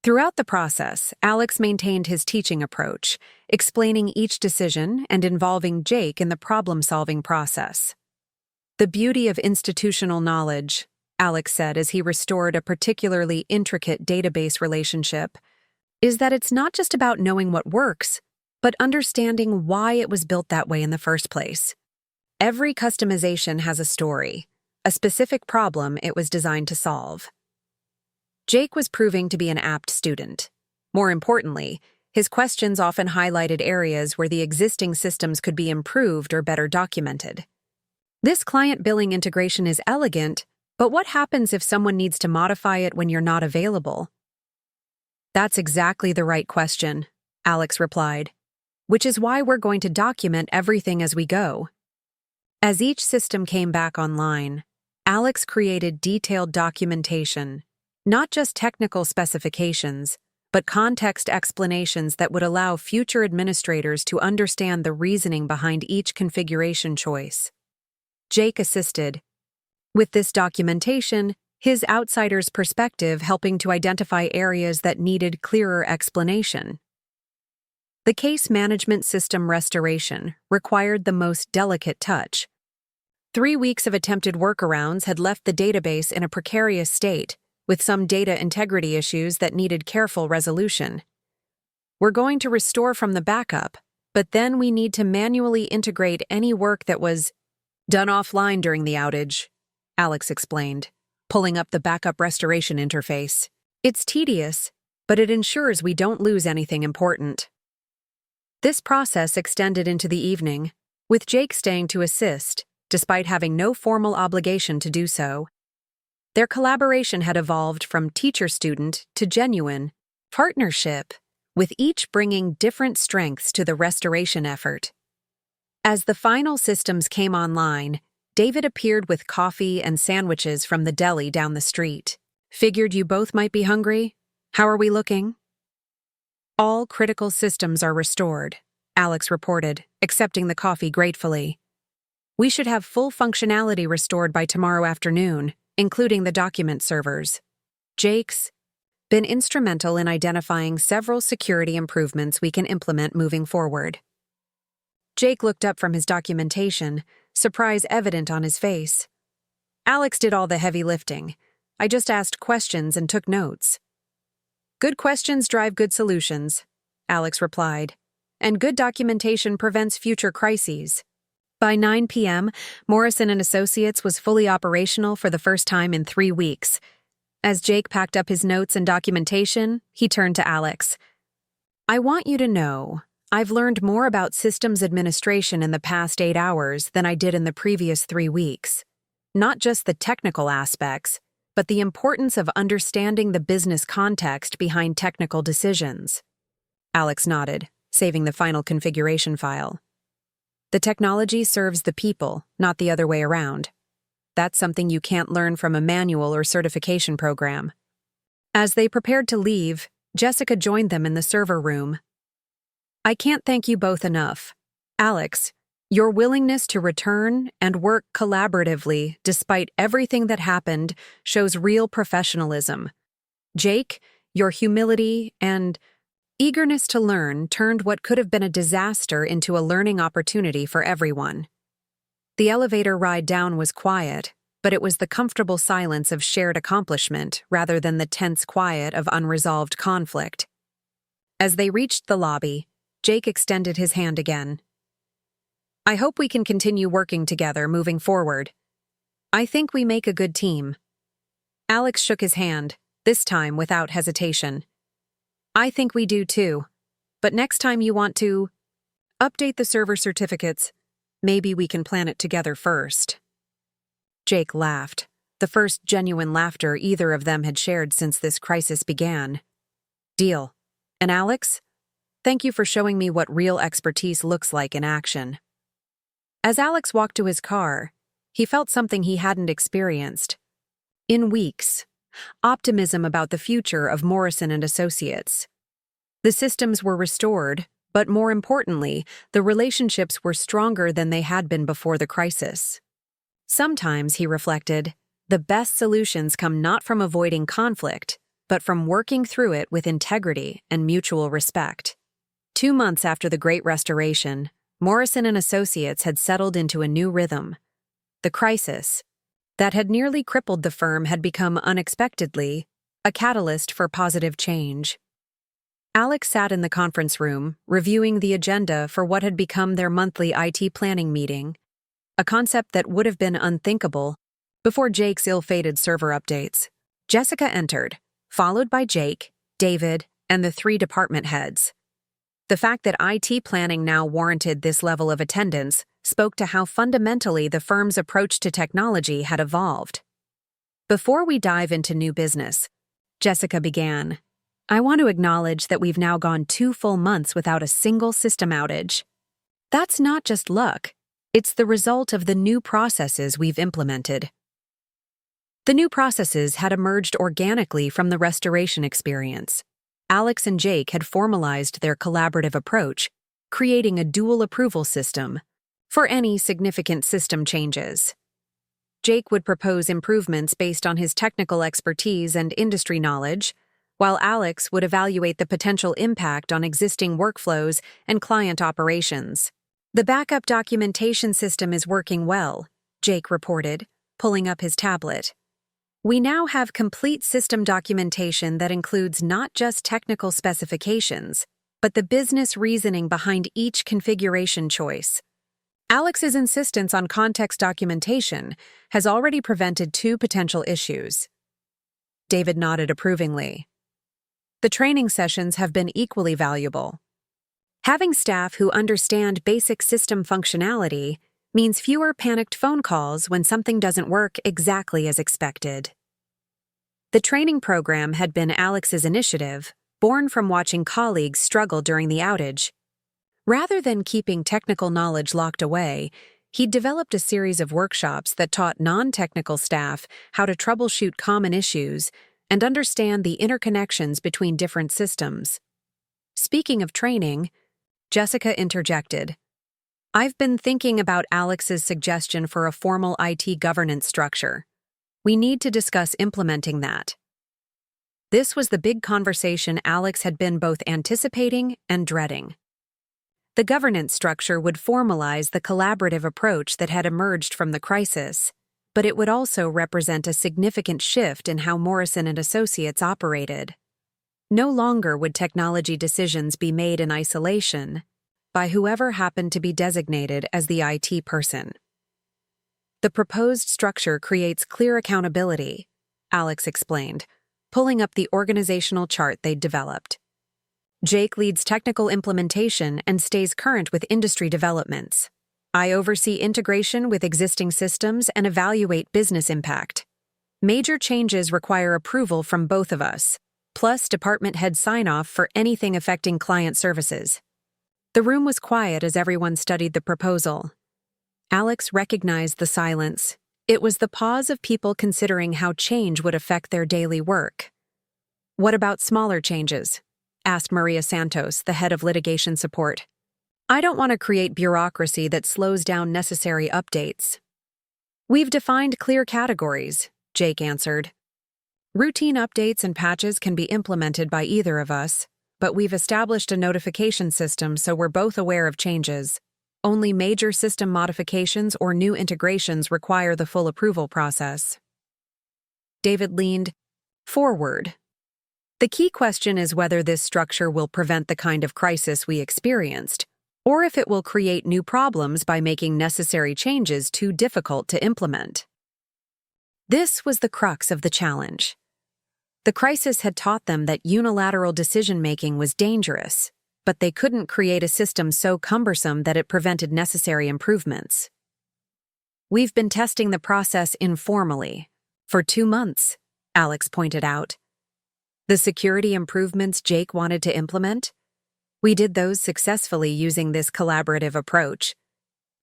Throughout the process, Alex maintained his teaching approach, explaining each decision and involving Jake in the problem-solving process. The beauty of institutional knowledge, Alex said as he restored a particularly intricate database relationship, is that it's not just about knowing what works, but understanding why it was built that way in the first place. Every customization has a story, a specific problem it was designed to solve. Jake was proving to be an apt student. More importantly, his questions often highlighted areas where the existing systems could be improved or better documented. This client billing integration is elegant, but what happens if someone needs to modify it when you're not available? That's exactly the right question, Alex replied, which is why we're going to document everything as we go. As each system came back online, Alex created detailed documentation, not just technical specifications, but context explanations that would allow future administrators to understand the reasoning behind each configuration choice. Jake assisted. With this documentation, his outsider's perspective helping to identify areas that needed clearer explanation. The case management system restoration required the most delicate touch. 3 weeks of attempted workarounds had left the database in a precarious state, with some data integrity issues that needed careful resolution. We're going to restore from the backup, but then we need to manually integrate any work that was done offline during the outage, Alex explained, pulling up the backup restoration interface. It's tedious, but it ensures we don't lose anything important. This process extended into the evening, with Jake staying to assist, despite having no formal obligation to do so. Their collaboration had evolved from teacher-student to genuine partnership, with each bringing different strengths to the restoration effort. As the final systems came online, David appeared with coffee and sandwiches from the deli down the street. Figured you both might be hungry? How are we looking? All critical systems are restored, Alex reported, accepting the coffee gratefully. We should have full functionality restored by tomorrow afternoon, including the document servers. Jake's been instrumental in identifying several security improvements we can implement moving forward. Jake looked up from his documentation, surprise evident on his face. Alex did all the heavy lifting. I just asked questions and took notes. Good questions drive good solutions, Alex replied. And good documentation prevents future crises. By 9 p.m., Morrison Associates was fully operational for the first time in 3 weeks. As Jake packed up his notes and documentation, he turned to Alex. I want you to know, I've learned more about systems administration in the past 8 hours than I did in the previous 3 weeks. Not just the technical aspects, but the importance of understanding the business context behind technical decisions. Alex nodded, saving the final configuration file. The technology serves the people, not the other way around. That's something you can't learn from a manual or certification program. As they prepared to leave, Jessica joined them in the server room. I can't thank you both enough. Alex, your willingness to return and work collaboratively despite everything that happened shows real professionalism. Jake, your humility and eagerness to learn turned what could have been a disaster into a learning opportunity for everyone. The elevator ride down was quiet, but it was the comfortable silence of shared accomplishment rather than the tense quiet of unresolved conflict. As they reached the lobby, Jake extended his hand again. I hope we can continue working together moving forward. I think we make a good team. Alex shook his hand, this time without hesitation. I think we do too. But next time you want to update the server certificates, maybe we can plan it together first. Jake laughed, the first genuine laughter either of them had shared since this crisis began. Deal. And Alex, thank you for showing me what real expertise looks like in action. As Alex walked to his car, he felt something he hadn't experienced in weeks. Optimism about the future of Morrison Associates. The systems were restored, but more importantly, the relationships were stronger than they had been before the crisis. Sometimes, he reflected, the best solutions come not from avoiding conflict, but from working through it with integrity and mutual respect. 2 months after the Great Restoration, Morrison Associates had settled into a new rhythm. The crisis that had nearly crippled the firm had become unexpectedly a catalyst for positive change. Alex sat in the conference room, reviewing the agenda for what had become their monthly IT planning meeting, a concept that would have been unthinkable before Jake's ill-fated server updates. Jessica entered, followed by Jake, David, and the 3 department heads. The fact that IT planning now warranted this level of attendance spoke to how fundamentally the firm's approach to technology had evolved. Before we dive into new business, Jessica began, I want to acknowledge that we've now gone 2 full months without a single system outage. That's not just luck. It's the result of the new processes we've implemented. The new processes had emerged organically from the restoration experience. Alex and Jake had formalized their collaborative approach, creating a dual approval system for any significant system changes. Jake would propose improvements based on his technical expertise and industry knowledge, while Alex would evaluate the potential impact on existing workflows and client operations. The backup documentation system is working well, Jake reported, pulling up his tablet. We now have complete system documentation that includes not just technical specifications, but the business reasoning behind each configuration choice. Alex's insistence on context documentation has already prevented 2 potential issues. David nodded approvingly. The training sessions have been equally valuable. Having staff who understand basic system functionality means fewer panicked phone calls when something doesn't work exactly as expected. The training program had been Alex's initiative, born from watching colleagues struggle during the outage. Rather than keeping technical knowledge locked away, he'd developed a series of workshops that taught non-technical staff how to troubleshoot common issues and understand the interconnections between different systems. Speaking of training, Jessica interjected. I've been thinking about Alex's suggestion for a formal IT governance structure. We need to discuss implementing that. This was the big conversation Alex had been both anticipating and dreading. The governance structure would formalize the collaborative approach that had emerged from the crisis, but it would also represent a significant shift in how Morrison Associates operated. No longer would technology decisions be made in isolation by whoever happened to be designated as the IT person. The proposed structure creates clear accountability, Alex explained, pulling up the organizational chart they'd developed. Jake leads technical implementation and stays current with industry developments. I oversee integration with existing systems and evaluate business impact. Major changes require approval from both of us, plus department head sign-off for anything affecting client services. The room was quiet as everyone studied the proposal. Alex recognized the silence. It was the pause of people considering how change would affect their daily work. "What about smaller changes?" asked Maria Santos, the head of litigation support. "I don't want to create bureaucracy that slows down necessary updates." "We've defined clear categories," Jake answered. "Routine updates and patches can be implemented by either of us, but we've established a notification system so we're both aware of changes. Only major system modifications or new integrations require the full approval process." David leaned forward. "The key question is whether this structure will prevent the kind of crisis we experienced, or if it will create new problems by making necessary changes too difficult to implement." This was the crux of the challenge. The crisis had taught them that unilateral decision-making was dangerous, but they couldn't create a system so cumbersome that it prevented necessary improvements. "We've been testing the process informally for 2 months," Alex pointed out. "The security improvements Jake wanted to implement? We did those successfully using this collaborative approach.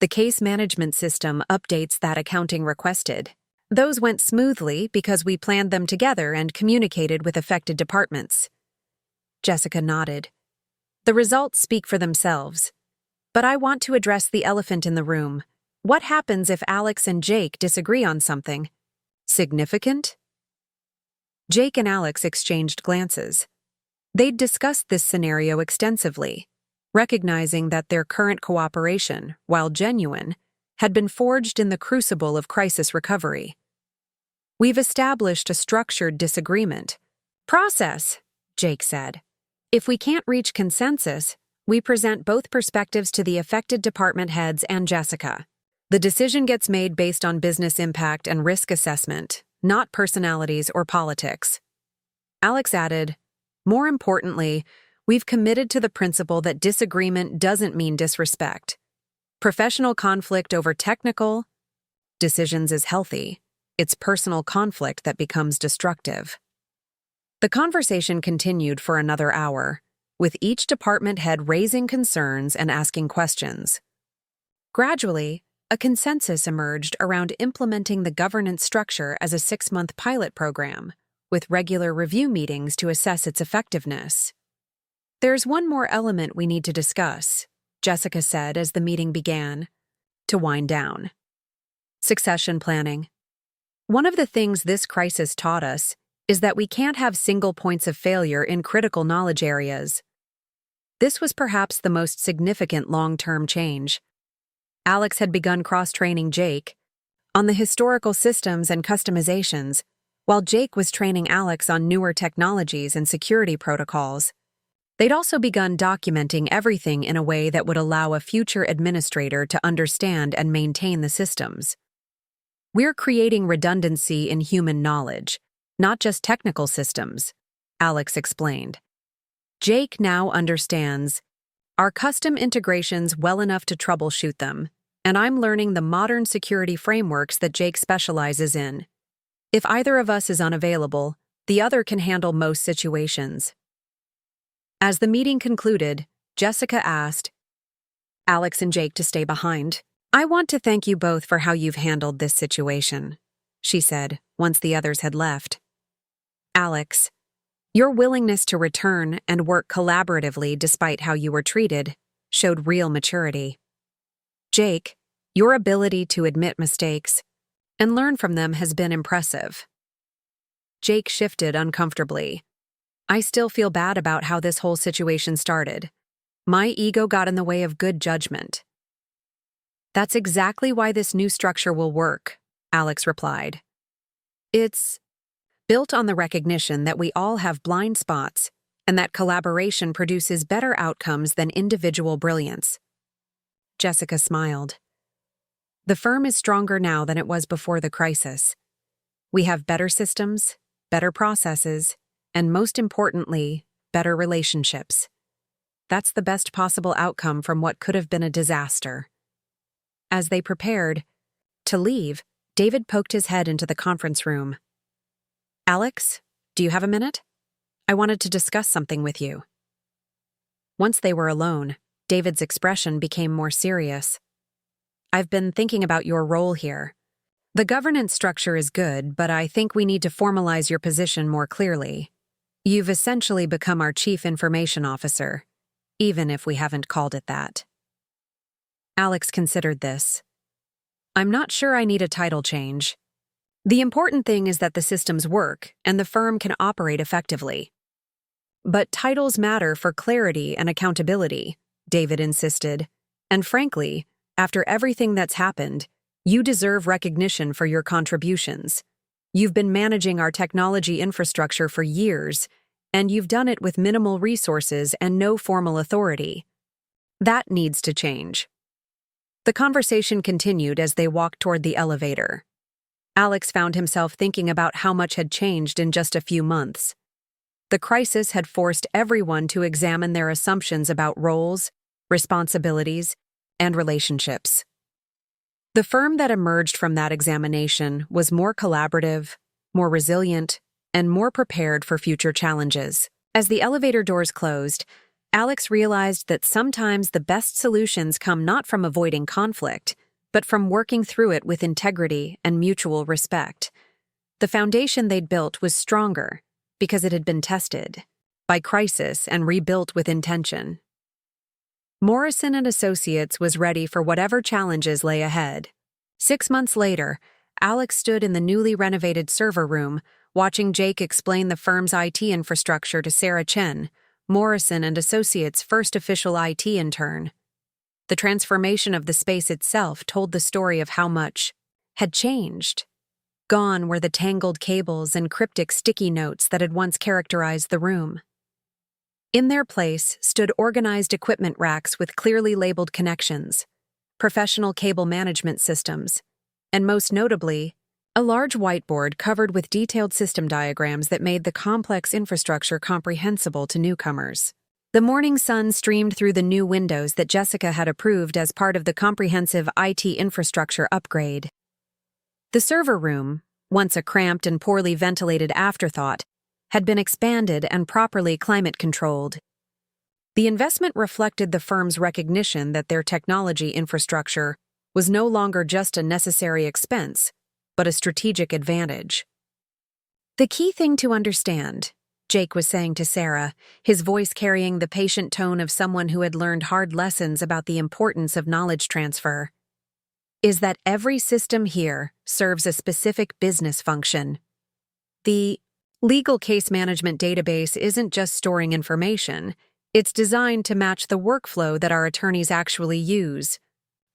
The case management system updates that accounting requested. Those went smoothly because we planned them together and communicated with affected departments." Jessica nodded. "The results speak for themselves. But I want to address the elephant in the room. What happens if Alex and Jake disagree on something significant?" Jake and Alex exchanged glances. They'd discussed this scenario extensively, recognizing that their current cooperation, while genuine, had been forged in the crucible of crisis recovery. "We've established a structured disagreement process," Jake said. "If we can't reach consensus, we present both perspectives to the affected department heads and Jessica. The decision gets made based on business impact and risk assessment, not personalities or politics." Alex added, "More importantly, we've committed to the principle that disagreement doesn't mean disrespect. Professional conflict over technical decisions is healthy. It's personal conflict that becomes destructive." The conversation continued for another hour, with each department head raising concerns and asking questions. Gradually, a consensus emerged around implementing the governance structure as a 6-month pilot program, with regular review meetings to assess its effectiveness. "There's one more element we need to discuss," Jessica said as the meeting began to wind down. "Succession planning. One of the things this crisis taught us is that we can't have single points of failure in critical knowledge areas." This was perhaps the most significant long-term change. Alex had begun cross-training Jake on the historical systems and customizations, while Jake was training Alex on newer technologies and security protocols. They'd also begun documenting everything in a way that would allow a future administrator to understand and maintain the systems. "We're creating redundancy in human knowledge, not just technical systems," Alex explained. "Jake now understands our custom integrations well enough to troubleshoot them, and I'm learning the modern security frameworks that Jake specializes in. If either of us is unavailable, the other can handle most situations." As the meeting concluded, Jessica asked Alex and Jake to stay behind. "I want to thank you both for how you've handled this situation," she said, once the others had left. "Alex, your willingness to return and work collaboratively despite how you were treated showed real maturity. Jake, your ability to admit mistakes and learn from them has been impressive." Jake shifted uncomfortably. "I still feel bad about how this whole situation started. My ego got in the way of good judgment." "That's exactly why this new structure will work," Alex replied. "It's built on the recognition that we all have blind spots, and that collaboration produces better outcomes than individual brilliance. Jessica smiled. The firm is stronger now than it was before the crisis. We have better systems, better processes, and most importantly, better relationships. That's the best possible outcome from what could have been a disaster. As they prepared to leave, David poked his head into the conference room. Alex, do you have a minute? I wanted to discuss something with you. Once they were alone, David's expression became more serious. I've been thinking about your role here. The governance structure is good, but I think we need to formalize your position more clearly. You've essentially become our chief information officer, even if we haven't called it that. Alex considered this. I'm not sure I need a title change. The important thing is that the systems work and the firm can operate effectively. But titles matter for clarity and accountability, David insisted. And frankly, after everything that's happened, you deserve recognition for your contributions. You've been managing our technology infrastructure for years, and you've done it with minimal resources and no formal authority. That needs to change. The conversation continued as they walked toward the elevator. Alex found himself thinking about how much had changed in just a few months. The crisis had forced everyone to examine their assumptions about roles, responsibilities, and relationships. The firm that emerged from that examination was more collaborative, more resilient, and more prepared for future challenges. As the elevator doors closed, Alex realized that sometimes the best solutions come not from avoiding conflict, but from working through it with integrity and mutual respect. The foundation they'd built was stronger because it had been tested by crisis and rebuilt with intention. Morrison Associates was ready for whatever challenges lay ahead. 6 months later, Alex stood in the newly renovated server room, watching Jake explain the firm's IT infrastructure to Sarah Chen, Morrison Associates' first official IT intern. The transformation of the space itself told the story of how much had changed. Gone were the tangled cables and cryptic sticky notes that had once characterized the room. In their place stood organized equipment racks with clearly labeled connections, professional cable management systems, and most notably, a large whiteboard covered with detailed system diagrams that made the complex infrastructure comprehensible to newcomers. The morning sun streamed through the new windows that Jessica had approved as part of the comprehensive IT infrastructure upgrade. The server room, once a cramped and poorly ventilated afterthought, had been expanded and properly climate-controlled. The investment reflected the firm's recognition that their technology infrastructure was no longer just a necessary expense, but a strategic advantage. The key thing to understand, Jake was saying to Sarah, his voice carrying the patient tone of someone who had learned hard lessons about the importance of knowledge transfer, is that every system here serves a specific business function. The legal case management database isn't just storing information, it's designed to match the workflow that our attorneys actually use.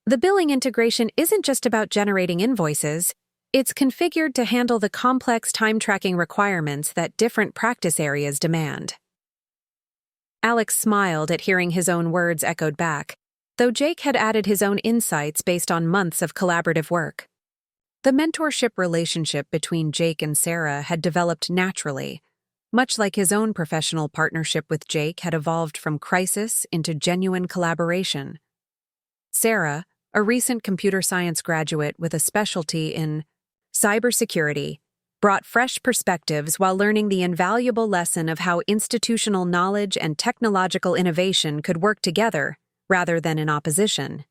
The billing integration isn't just about generating invoices, it's configured to handle the complex time-tracking requirements that different practice areas demand. Alex smiled at hearing his own words echoed back, though Jake had added his own insights based on months of collaborative work. The mentorship relationship between Jake and Sarah had developed naturally, much like his own professional partnership with Jake had evolved from crisis into genuine collaboration. Sarah, a recent computer science graduate with a specialty in cybersecurity, brought fresh perspectives while learning the invaluable lesson of how institutional knowledge and technological innovation could work together rather than in opposition.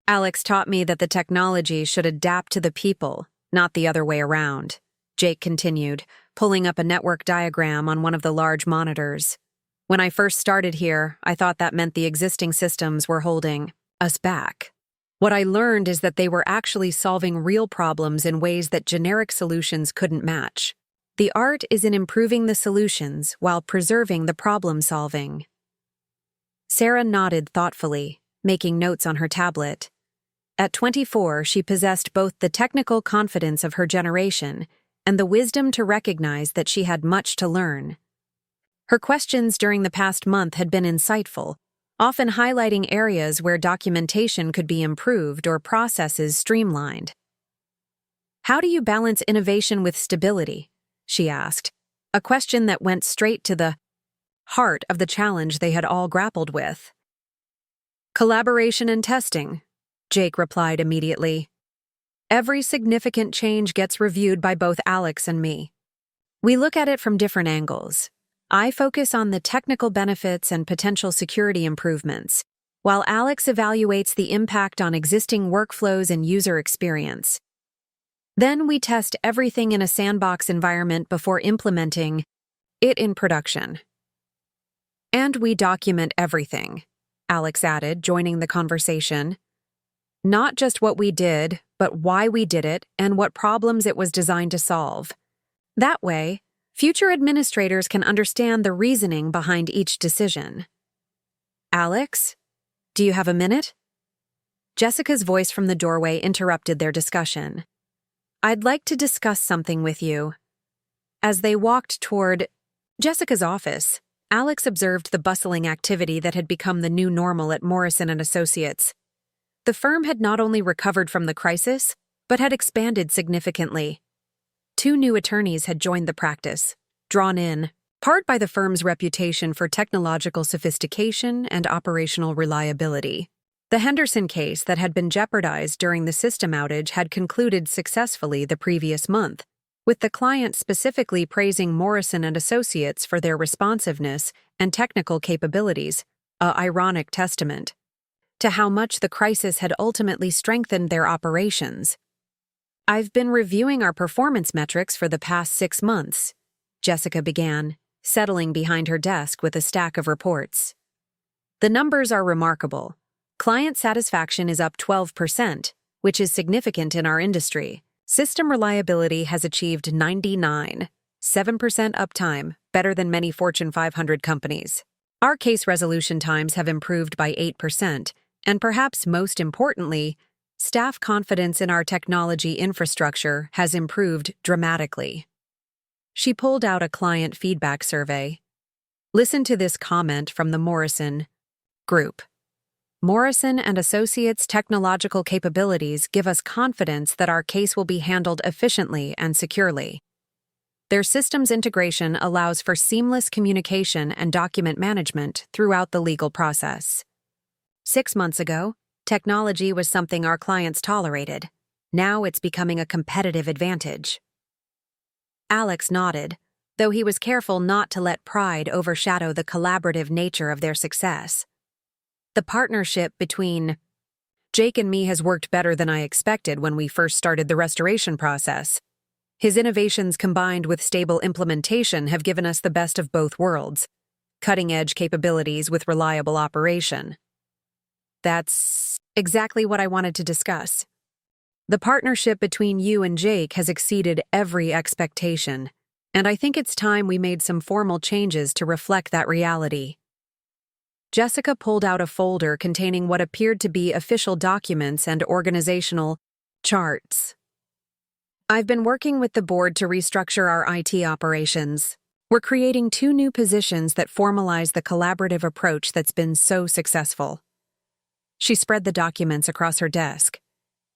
Alex taught me that the technology should adapt to the people, not the other way around, Jake continued, pulling up a network diagram on one of the large monitors. When I first started here, I thought that meant the existing systems were holding us back. What I learned is that they were actually solving real problems in ways that generic solutions couldn't match. The art is in improving the solutions while preserving the problem-solving. Sarah nodded thoughtfully, making notes on her tablet. At 24, she possessed both the technical confidence of her generation and the wisdom to recognize that she had much to learn. Her questions during the past month had been insightful, often highlighting areas where documentation could be improved or processes streamlined. "How do you balance innovation with stability?" she asked, a question that went straight to the heart of the challenge they had all grappled with. "Collaboration and testing," Jake replied immediately. "Every significant change gets reviewed by both Alex and me. We look at it from different angles. I focus on the technical benefits and potential security improvements, while Alex evaluates the impact on existing workflows and user experience. Then we test everything in a sandbox environment before implementing it in production. And we document everything," Alex added, joining the conversation. "Not just what we did, but why we did it and what problems it was designed to solve. That way, future administrators can understand the reasoning behind each decision." "Alex, do you have a minute?" Jessica's voice from the doorway interrupted their discussion. "I'd like to discuss something with you." As they walked toward Jessica's office, Alex observed the bustling activity that had become the new normal at Morrison Associates. The firm had not only recovered from the crisis, but had expanded significantly. 2 new attorneys had joined the practice, drawn in, part by the firm's reputation for technological sophistication and operational reliability. The Henderson case that had been jeopardized during the system outage had concluded successfully the previous month, with the client specifically praising Morrison and Associates for their responsiveness and technical capabilities, a ironic testament to how much the crisis had ultimately strengthened their operations. "I've been reviewing our performance metrics for the past 6 months," Jessica began, settling behind her desk with a stack of reports. "The numbers are remarkable. Client satisfaction is up 12%, which is significant in our industry. System reliability has achieved 99.7% uptime, better than many Fortune 500 companies. Our case resolution times have improved by 8%, and perhaps most importantly, staff confidence in our technology infrastructure has improved dramatically." She pulled out a client feedback survey. Listen to this comment from the Morrison Group. "Morrison and Associates' technological capabilities give us confidence that our case will be handled efficiently and securely. Their systems integration allows for seamless communication and document management throughout the legal process. 6 months ago, technology was something our clients tolerated. Now it's becoming a competitive advantage." Alex nodded, though he was careful not to let pride overshadow the collaborative nature of their success. "The partnership between Jake and me has worked better than I expected when we first started the restoration process. His innovations combined with stable implementation have given us the best of both worlds, cutting-edge capabilities with reliable operation." "That's exactly what I wanted to discuss. The partnership between you and Jake has exceeded every expectation, and I think it's time we made some formal changes to reflect that reality." Jessica pulled out a folder containing what appeared to be official documents and organizational charts. "I've been working with the board to restructure our IT operations. We're creating 2 new positions that formalize the collaborative approach that's been so successful." She spread the documents across her desk.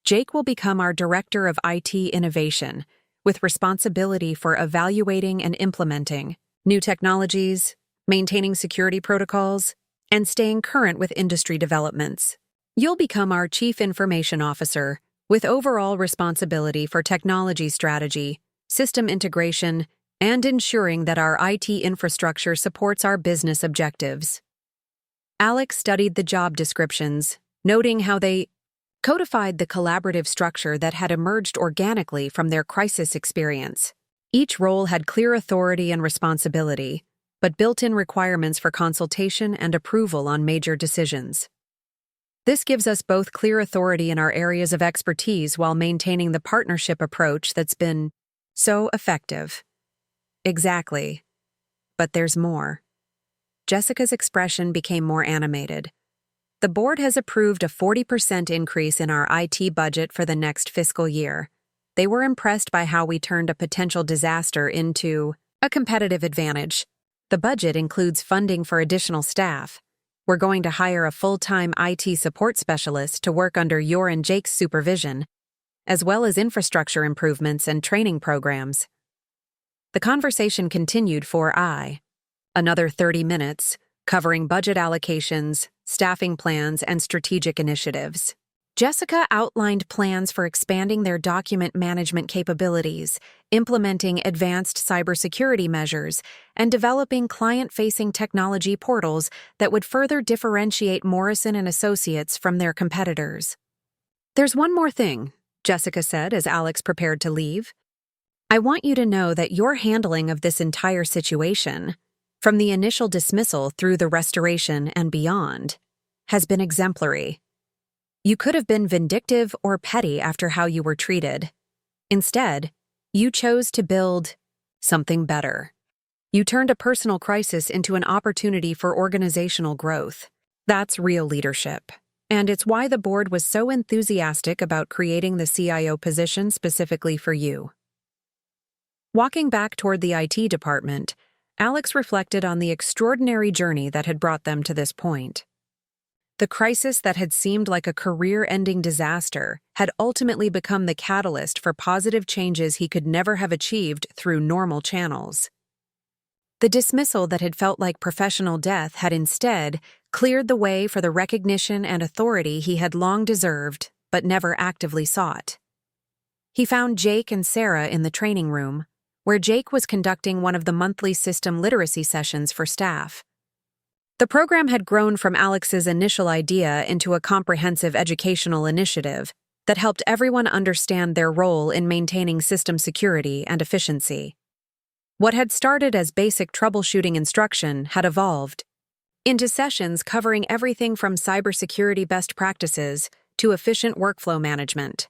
"Jake will become our Director of IT Innovation, with responsibility for evaluating and implementing new technologies, maintaining security protocols, and staying current with industry developments. You'll become our Chief Information Officer, with overall responsibility for technology strategy, system integration, and ensuring that our IT infrastructure supports our business objectives." Alex studied the job descriptions, noting how they codified the collaborative structure that had emerged organically from their crisis experience. Each role had clear authority and responsibility, but built-in requirements for consultation and approval on major decisions. "This gives us both clear authority in our areas of expertise while maintaining the partnership approach that's been so effective." "Exactly. But there's more." Jessica's expression became more animated. "The board has approved a 40% increase in our IT budget for the next fiscal year. They were impressed by how we turned a potential disaster into a competitive advantage. The budget includes funding for additional staff. We're going to hire a full-time IT support specialist to work under your and Jake's supervision, as well as infrastructure improvements and training programs. The conversation continued for another 30 minutes, covering budget allocations, staffing plans, and strategic initiatives. Jessica outlined plans for expanding their document management capabilities, implementing advanced cybersecurity measures, and developing client-facing technology portals that would further differentiate Morrison Associates from their competitors. "There's one more thing," Jessica said as Alex prepared to leave. "I want you to know that your handling of this entire situation, from the initial dismissal through the restoration and beyond, has been exemplary. You could have been vindictive or petty after how you were treated. Instead, you chose to build something better. You turned a personal crisis into an opportunity for organizational growth. That's real leadership. And it's why the board was so enthusiastic about creating the CIO position specifically for you." Walking back toward the IT department, Alex reflected on the extraordinary journey that had brought them to this point. The crisis that had seemed like a career-ending disaster had ultimately become the catalyst for positive changes he could never have achieved through normal channels. The dismissal that had felt like professional death had instead cleared the way for the recognition and authority he had long deserved but never actively sought. He found Jake and Sarah in the training room, where Jake was conducting one of the monthly system literacy sessions for staff. The program had grown from Alex's initial idea into a comprehensive educational initiative that helped everyone understand their role in maintaining system security and efficiency. What had started as basic troubleshooting instruction had evolved into sessions covering everything from cybersecurity best practices to efficient workflow management.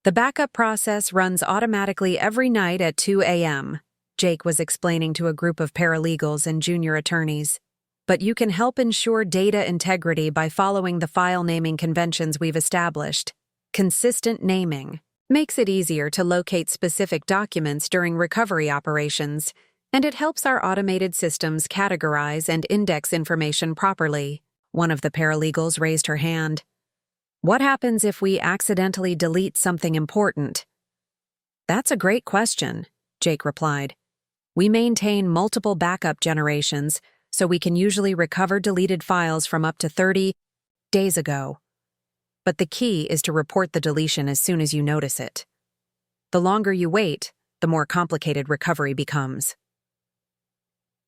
"The backup process runs automatically every night at 2 a.m., Jake was explaining to a group of paralegals and junior attorneys. "But you can help ensure data integrity by following the file naming conventions we've established. Consistent naming makes it easier to locate specific documents during recovery operations, and it helps our automated systems categorize and index information properly." One of the paralegals raised her hand. "What happens if we accidentally delete something important?" "That's a great question," Jake replied. "We maintain multiple backup generations, so we can usually recover deleted files from up to 30 days ago. But the key is to report the deletion as soon as you notice it. The longer you wait, the more complicated recovery becomes."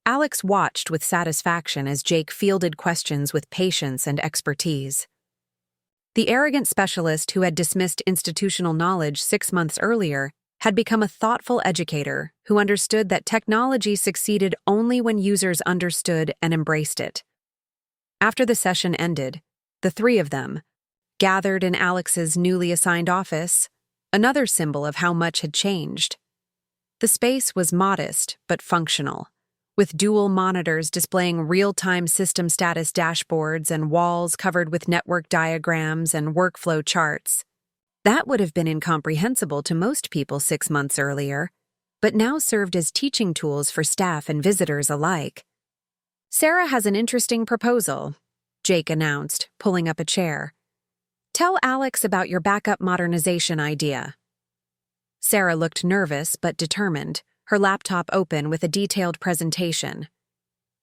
Alex watched with satisfaction as Jake fielded questions with patience and expertise. The arrogant specialist who had dismissed institutional knowledge 6 months earlier had become a thoughtful educator who understood that technology succeeded only when users understood and embraced it. After the session ended, the three of them gathered in Alex's newly assigned office, another symbol of how much had changed. The space was modest but functional, with dual monitors displaying real-time system status dashboards and walls covered with network diagrams and workflow charts. That would have been incomprehensible to most people 6 months earlier, but now served as teaching tools for staff and visitors alike. "Sarah has an interesting proposal," Jake announced, pulling up a chair. "Tell Alex about your backup modernization idea." Sarah looked nervous but determined, her laptop open with a detailed presentation.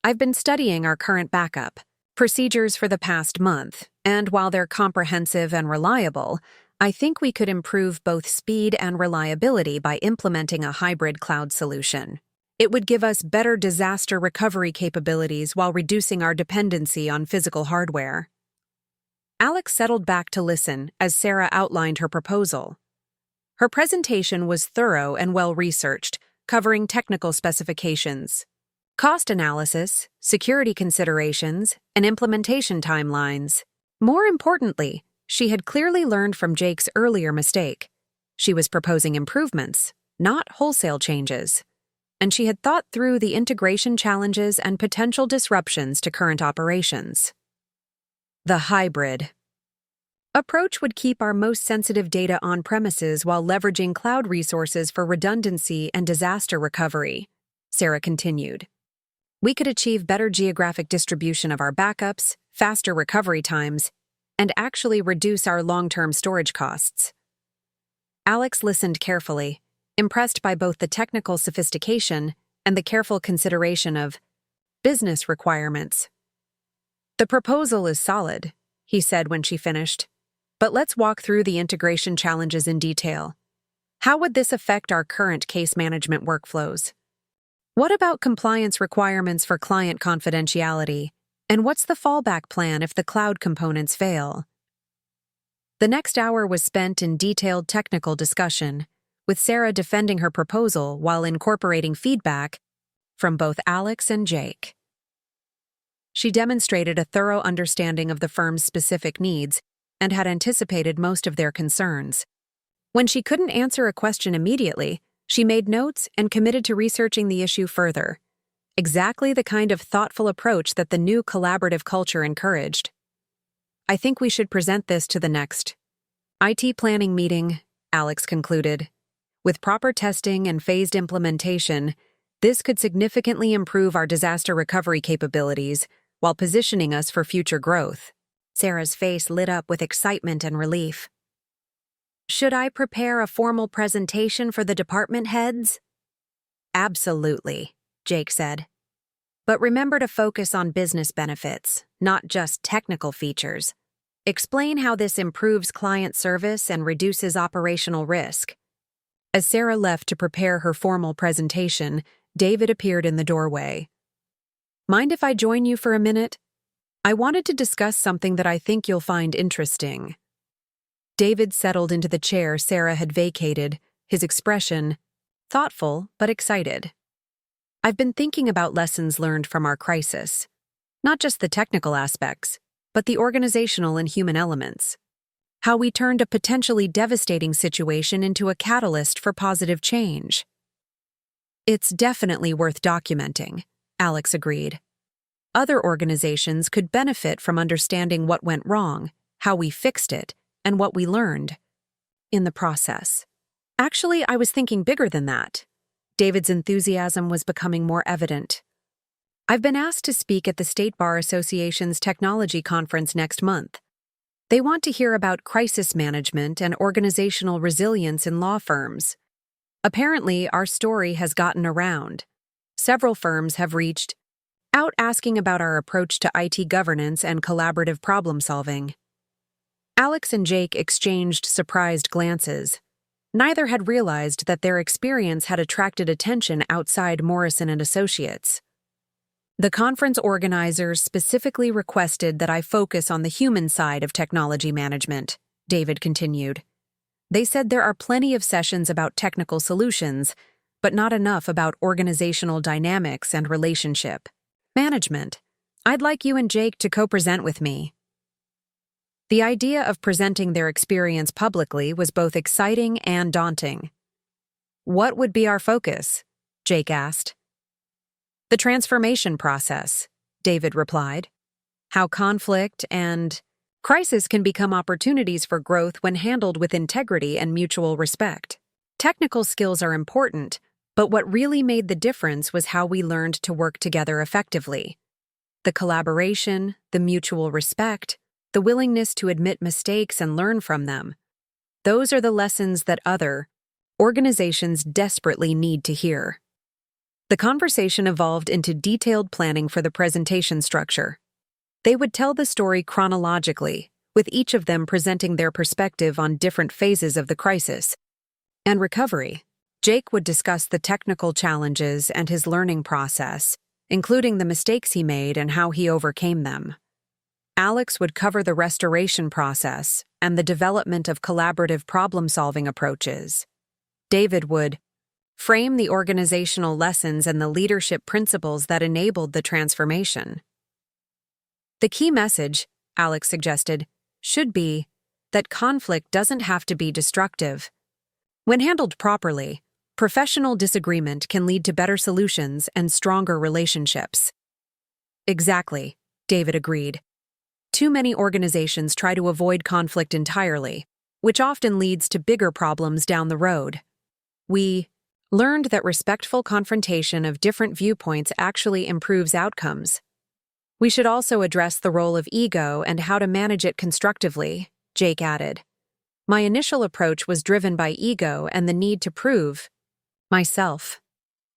"I've been studying our current backup procedures for the past month, and while they're comprehensive and reliable, I think we could improve both speed and reliability by implementing a hybrid cloud solution. It would give us better disaster recovery capabilities while reducing our dependency on physical hardware." Alex settled back to listen as Sarah outlined her proposal. Her presentation was thorough and well-researched, covering technical specifications, cost analysis, security considerations, and implementation timelines. More importantly, she had clearly learned from Jake's earlier mistake. She was proposing improvements, not wholesale changes. And she had thought through the integration challenges and potential disruptions to current operations. The hybrid approach would keep our most sensitive data on premises while leveraging cloud resources for redundancy and disaster recovery, Sarah continued. We could achieve better geographic distribution of our backups, faster recovery times, and actually reduce our long-term storage costs. Alex listened carefully, impressed by both the technical sophistication and the careful consideration of business requirements. "The proposal is solid," he said when she finished, "but let's walk through the integration challenges in detail. How would this affect our current case management workflows? What about compliance requirements for client confidentiality? And what's the fallback plan if the cloud components fail?" The next hour was spent in detailed technical discussion, with Sarah defending her proposal while incorporating feedback from both Alex and Jake. She demonstrated a thorough understanding of the firm's specific needs and had anticipated most of their concerns. When she couldn't answer a question immediately, she made notes and committed to researching the issue further. Exactly the kind of thoughtful approach that the new collaborative culture encouraged. "I think we should present this to the next IT planning meeting," Alex concluded. "With proper testing and phased implementation, this could significantly improve our disaster recovery capabilities while positioning us for future growth." Sarah's face lit up with excitement and relief. "Should I prepare a formal presentation for the department heads?" "Absolutely," Jake said. "But remember to focus on business benefits, not just technical features. Explain how this improves client service and reduces operational risk." As Sarah left to prepare her formal presentation, David appeared in the doorway. "Mind if I join you for a minute? I wanted to discuss something that I think you'll find interesting." David settled into the chair Sarah had vacated, his expression thoughtful but excited. "I've been thinking about lessons learned from our crisis. Not just the technical aspects, but the organizational and human elements. How we turned a potentially devastating situation into a catalyst for positive change." "It's definitely worth documenting," Alex agreed. "Other organizations could benefit from understanding what went wrong, how we fixed it, and what we learned in the process." "Actually, I was thinking bigger than that." David's enthusiasm was becoming more evident. "I've been asked to speak at the State Bar Association's technology conference next month. They want to hear about crisis management and organizational resilience in law firms. Apparently, our story has gotten around. Several firms have reached out asking about our approach to IT governance and collaborative problem-solving." Alex and Jake exchanged surprised glances. Neither had realized that their experience had attracted attention outside Morrison Associates. "The conference organizers specifically requested that I focus on the human side of technology management," David continued. "They said there are plenty of sessions about technical solutions, but not enough about organizational dynamics and relationship management. I'd like you and Jake to co-present with me." The idea of presenting their experience publicly was both exciting and daunting. "What would be our focus?" Jake asked. "The transformation process," David replied. "How conflict and crisis can become opportunities for growth when handled with integrity and mutual respect. Technical skills are important, but what really made the difference was how we learned to work together effectively. The collaboration, the mutual respect, the willingness to admit mistakes and learn from them. Those are the lessons that other organizations desperately need to hear." The conversation evolved into detailed planning for the presentation structure. They would tell the story chronologically, with each of them presenting their perspective on different phases of the crisis and recovery. Jake would discuss the technical challenges and his learning process, including the mistakes he made and how he overcame them. Alex would cover the restoration process and the development of collaborative problem-solving approaches. David would frame the organizational lessons and the leadership principles that enabled the transformation. "The key message," Alex suggested, "should be that conflict doesn't have to be destructive. When handled properly, professional disagreement can lead to better solutions and stronger relationships." "Exactly," David agreed. "Too many organizations try to avoid conflict entirely, which often leads to bigger problems down the road. We learned that respectful confrontation of different viewpoints actually improves outcomes. We should also address the role of ego and how to manage it constructively, Jake added. My initial approach was driven by ego and the need to prove myself.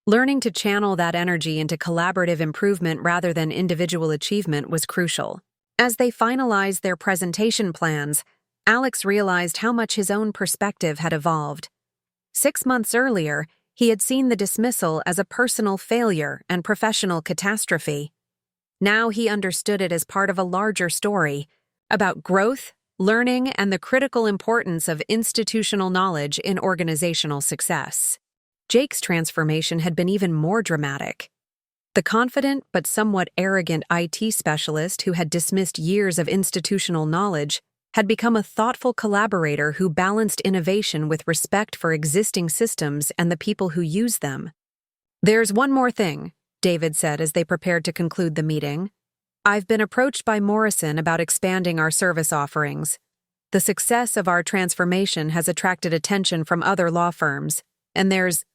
Learning to channel that energy into collaborative improvement rather than individual achievement was crucial. As they finalized their presentation plans, Alex realized how much his own perspective had evolved. 6 months earlier, he had seen the dismissal as a personal failure and professional catastrophe. Now he understood it as part of a larger story about growth, learning, and the critical importance of institutional knowledge in organizational success. Jake's transformation had been even more dramatic. The confident but somewhat arrogant IT specialist who had dismissed years of institutional knowledge had become a thoughtful collaborator who balanced innovation with respect for existing systems and the people who use them. There's one more thing, David said as they prepared to conclude the meeting. I've been approached by Morrison about expanding our service offerings. The success of our transformation has attracted attention from other law firms, and there's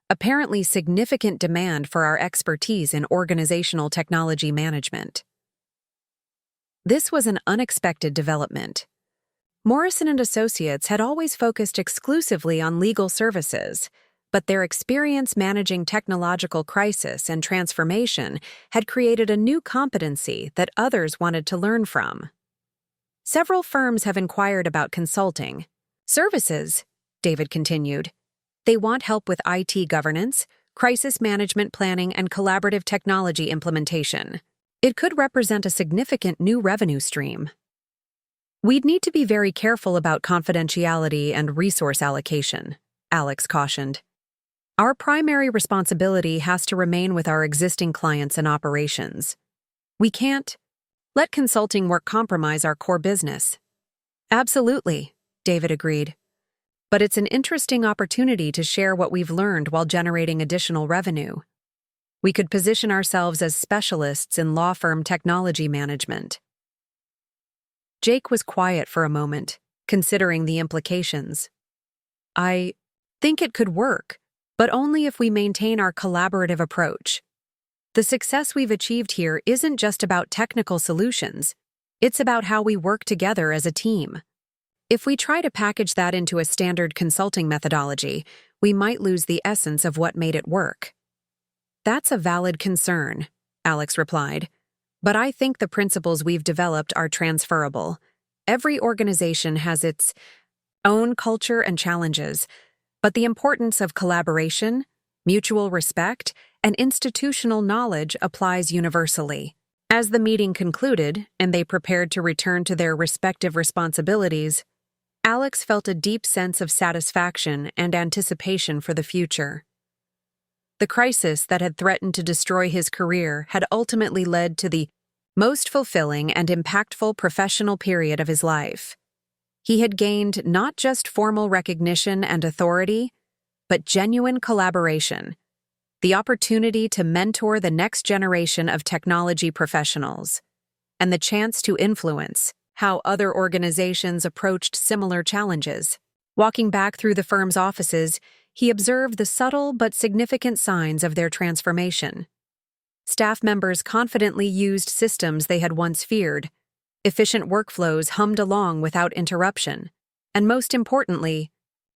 apparently significant demand for our expertise in organizational technology management. This was an unexpected development. Morrison Associates had always focused exclusively on legal services, but their experience managing technological crisis and transformation had created a new competency that others wanted to learn from. Several firms have inquired about consulting services, David continued. They want help with IT governance, crisis management planning, and collaborative technology implementation. It could represent a significant new revenue stream. We'd need to be very careful about confidentiality and resource allocation, Alex cautioned. Our primary responsibility has to remain with our existing clients and operations. We can't let consulting work compromise our core business. Absolutely, David agreed. But it's an interesting opportunity to share what we've learned while generating additional revenue. We could position ourselves as specialists in law firm technology management. Jake was quiet for a moment, considering the implications. I think it could work, but only if we maintain our collaborative approach. The success we've achieved here isn't just about technical solutions, it's about how we work together as a team. If we try to package that into a standard consulting methodology, we might lose the essence of what made it work. That's a valid concern, Alex replied. But I think the principles we've developed are transferable. Every organization has its own culture and challenges, but the importance of collaboration, mutual respect, and institutional knowledge applies universally. As the meeting concluded and they prepared to return to their respective responsibilities, Alex felt a deep sense of satisfaction and anticipation for the future. The crisis that had threatened to destroy his career had ultimately led to the most fulfilling and impactful professional period of his life. He had gained not just formal recognition and authority, but genuine collaboration, the opportunity to mentor the next generation of technology professionals, and the chance to influence how other organizations approached similar challenges. Walking back through the firm's offices, he observed the subtle but significant signs of their transformation. Staff members confidently used systems they had once feared. Efficient workflows hummed along without interruption. And most importantly,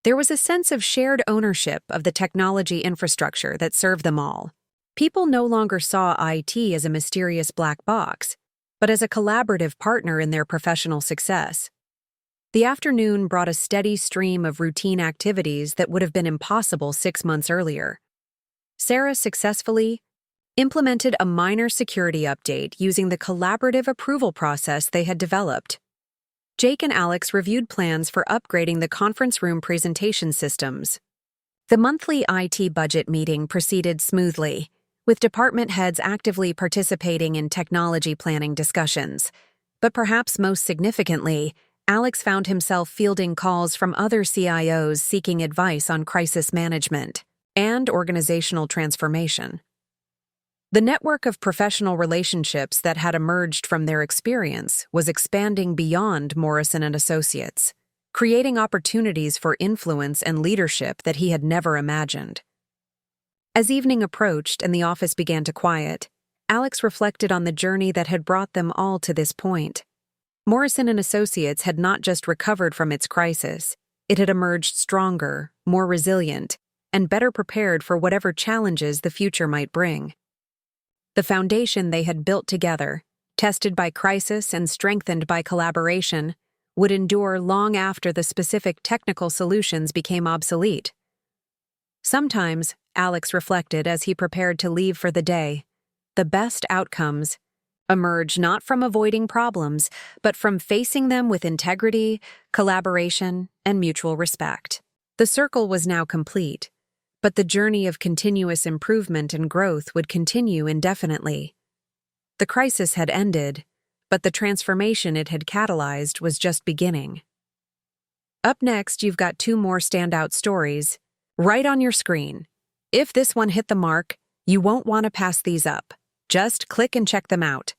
there was a sense of shared ownership of the technology infrastructure that served them all. People no longer saw IT as a mysterious black box, but as a collaborative partner in their professional success. The afternoon brought a steady stream of routine activities that would have been impossible 6 months earlier. Sarah successfully implemented a minor security update using the collaborative approval process they had developed. Jake and Alex reviewed plans for upgrading the conference room presentation systems. The monthly IT budget meeting proceeded smoothly, with department heads actively participating in technology planning discussions. But perhaps most significantly, Alex found himself fielding calls from other CIOs seeking advice on crisis management and organizational transformation. The network of professional relationships that had emerged from their experience was expanding beyond Morrison Associates, creating opportunities for influence and leadership that he had never imagined. As evening approached and the office began to quiet, Alex reflected on the journey that had brought them all to this point. Morrison Associates had not just recovered from its crisis, it had emerged stronger, more resilient, and better prepared for whatever challenges the future might bring. The foundation they had built together, tested by crisis and strengthened by collaboration, would endure long after the specific technical solutions became obsolete. Sometimes, Alex reflected as he prepared to leave for the day, the best outcomes emerge not from avoiding problems, but from facing them with integrity, collaboration, and mutual respect. The circle was now complete, but the journey of continuous improvement and growth would continue indefinitely. The crisis had ended, but the transformation it had catalyzed was just beginning. Up next, you've got 2 more standout stories, right on your screen. If this one hit the mark, you won't want to pass these up. Just click and check them out.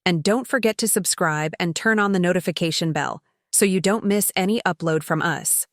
And don't forget to subscribe and turn on the notification bell so you don't miss any upload from us.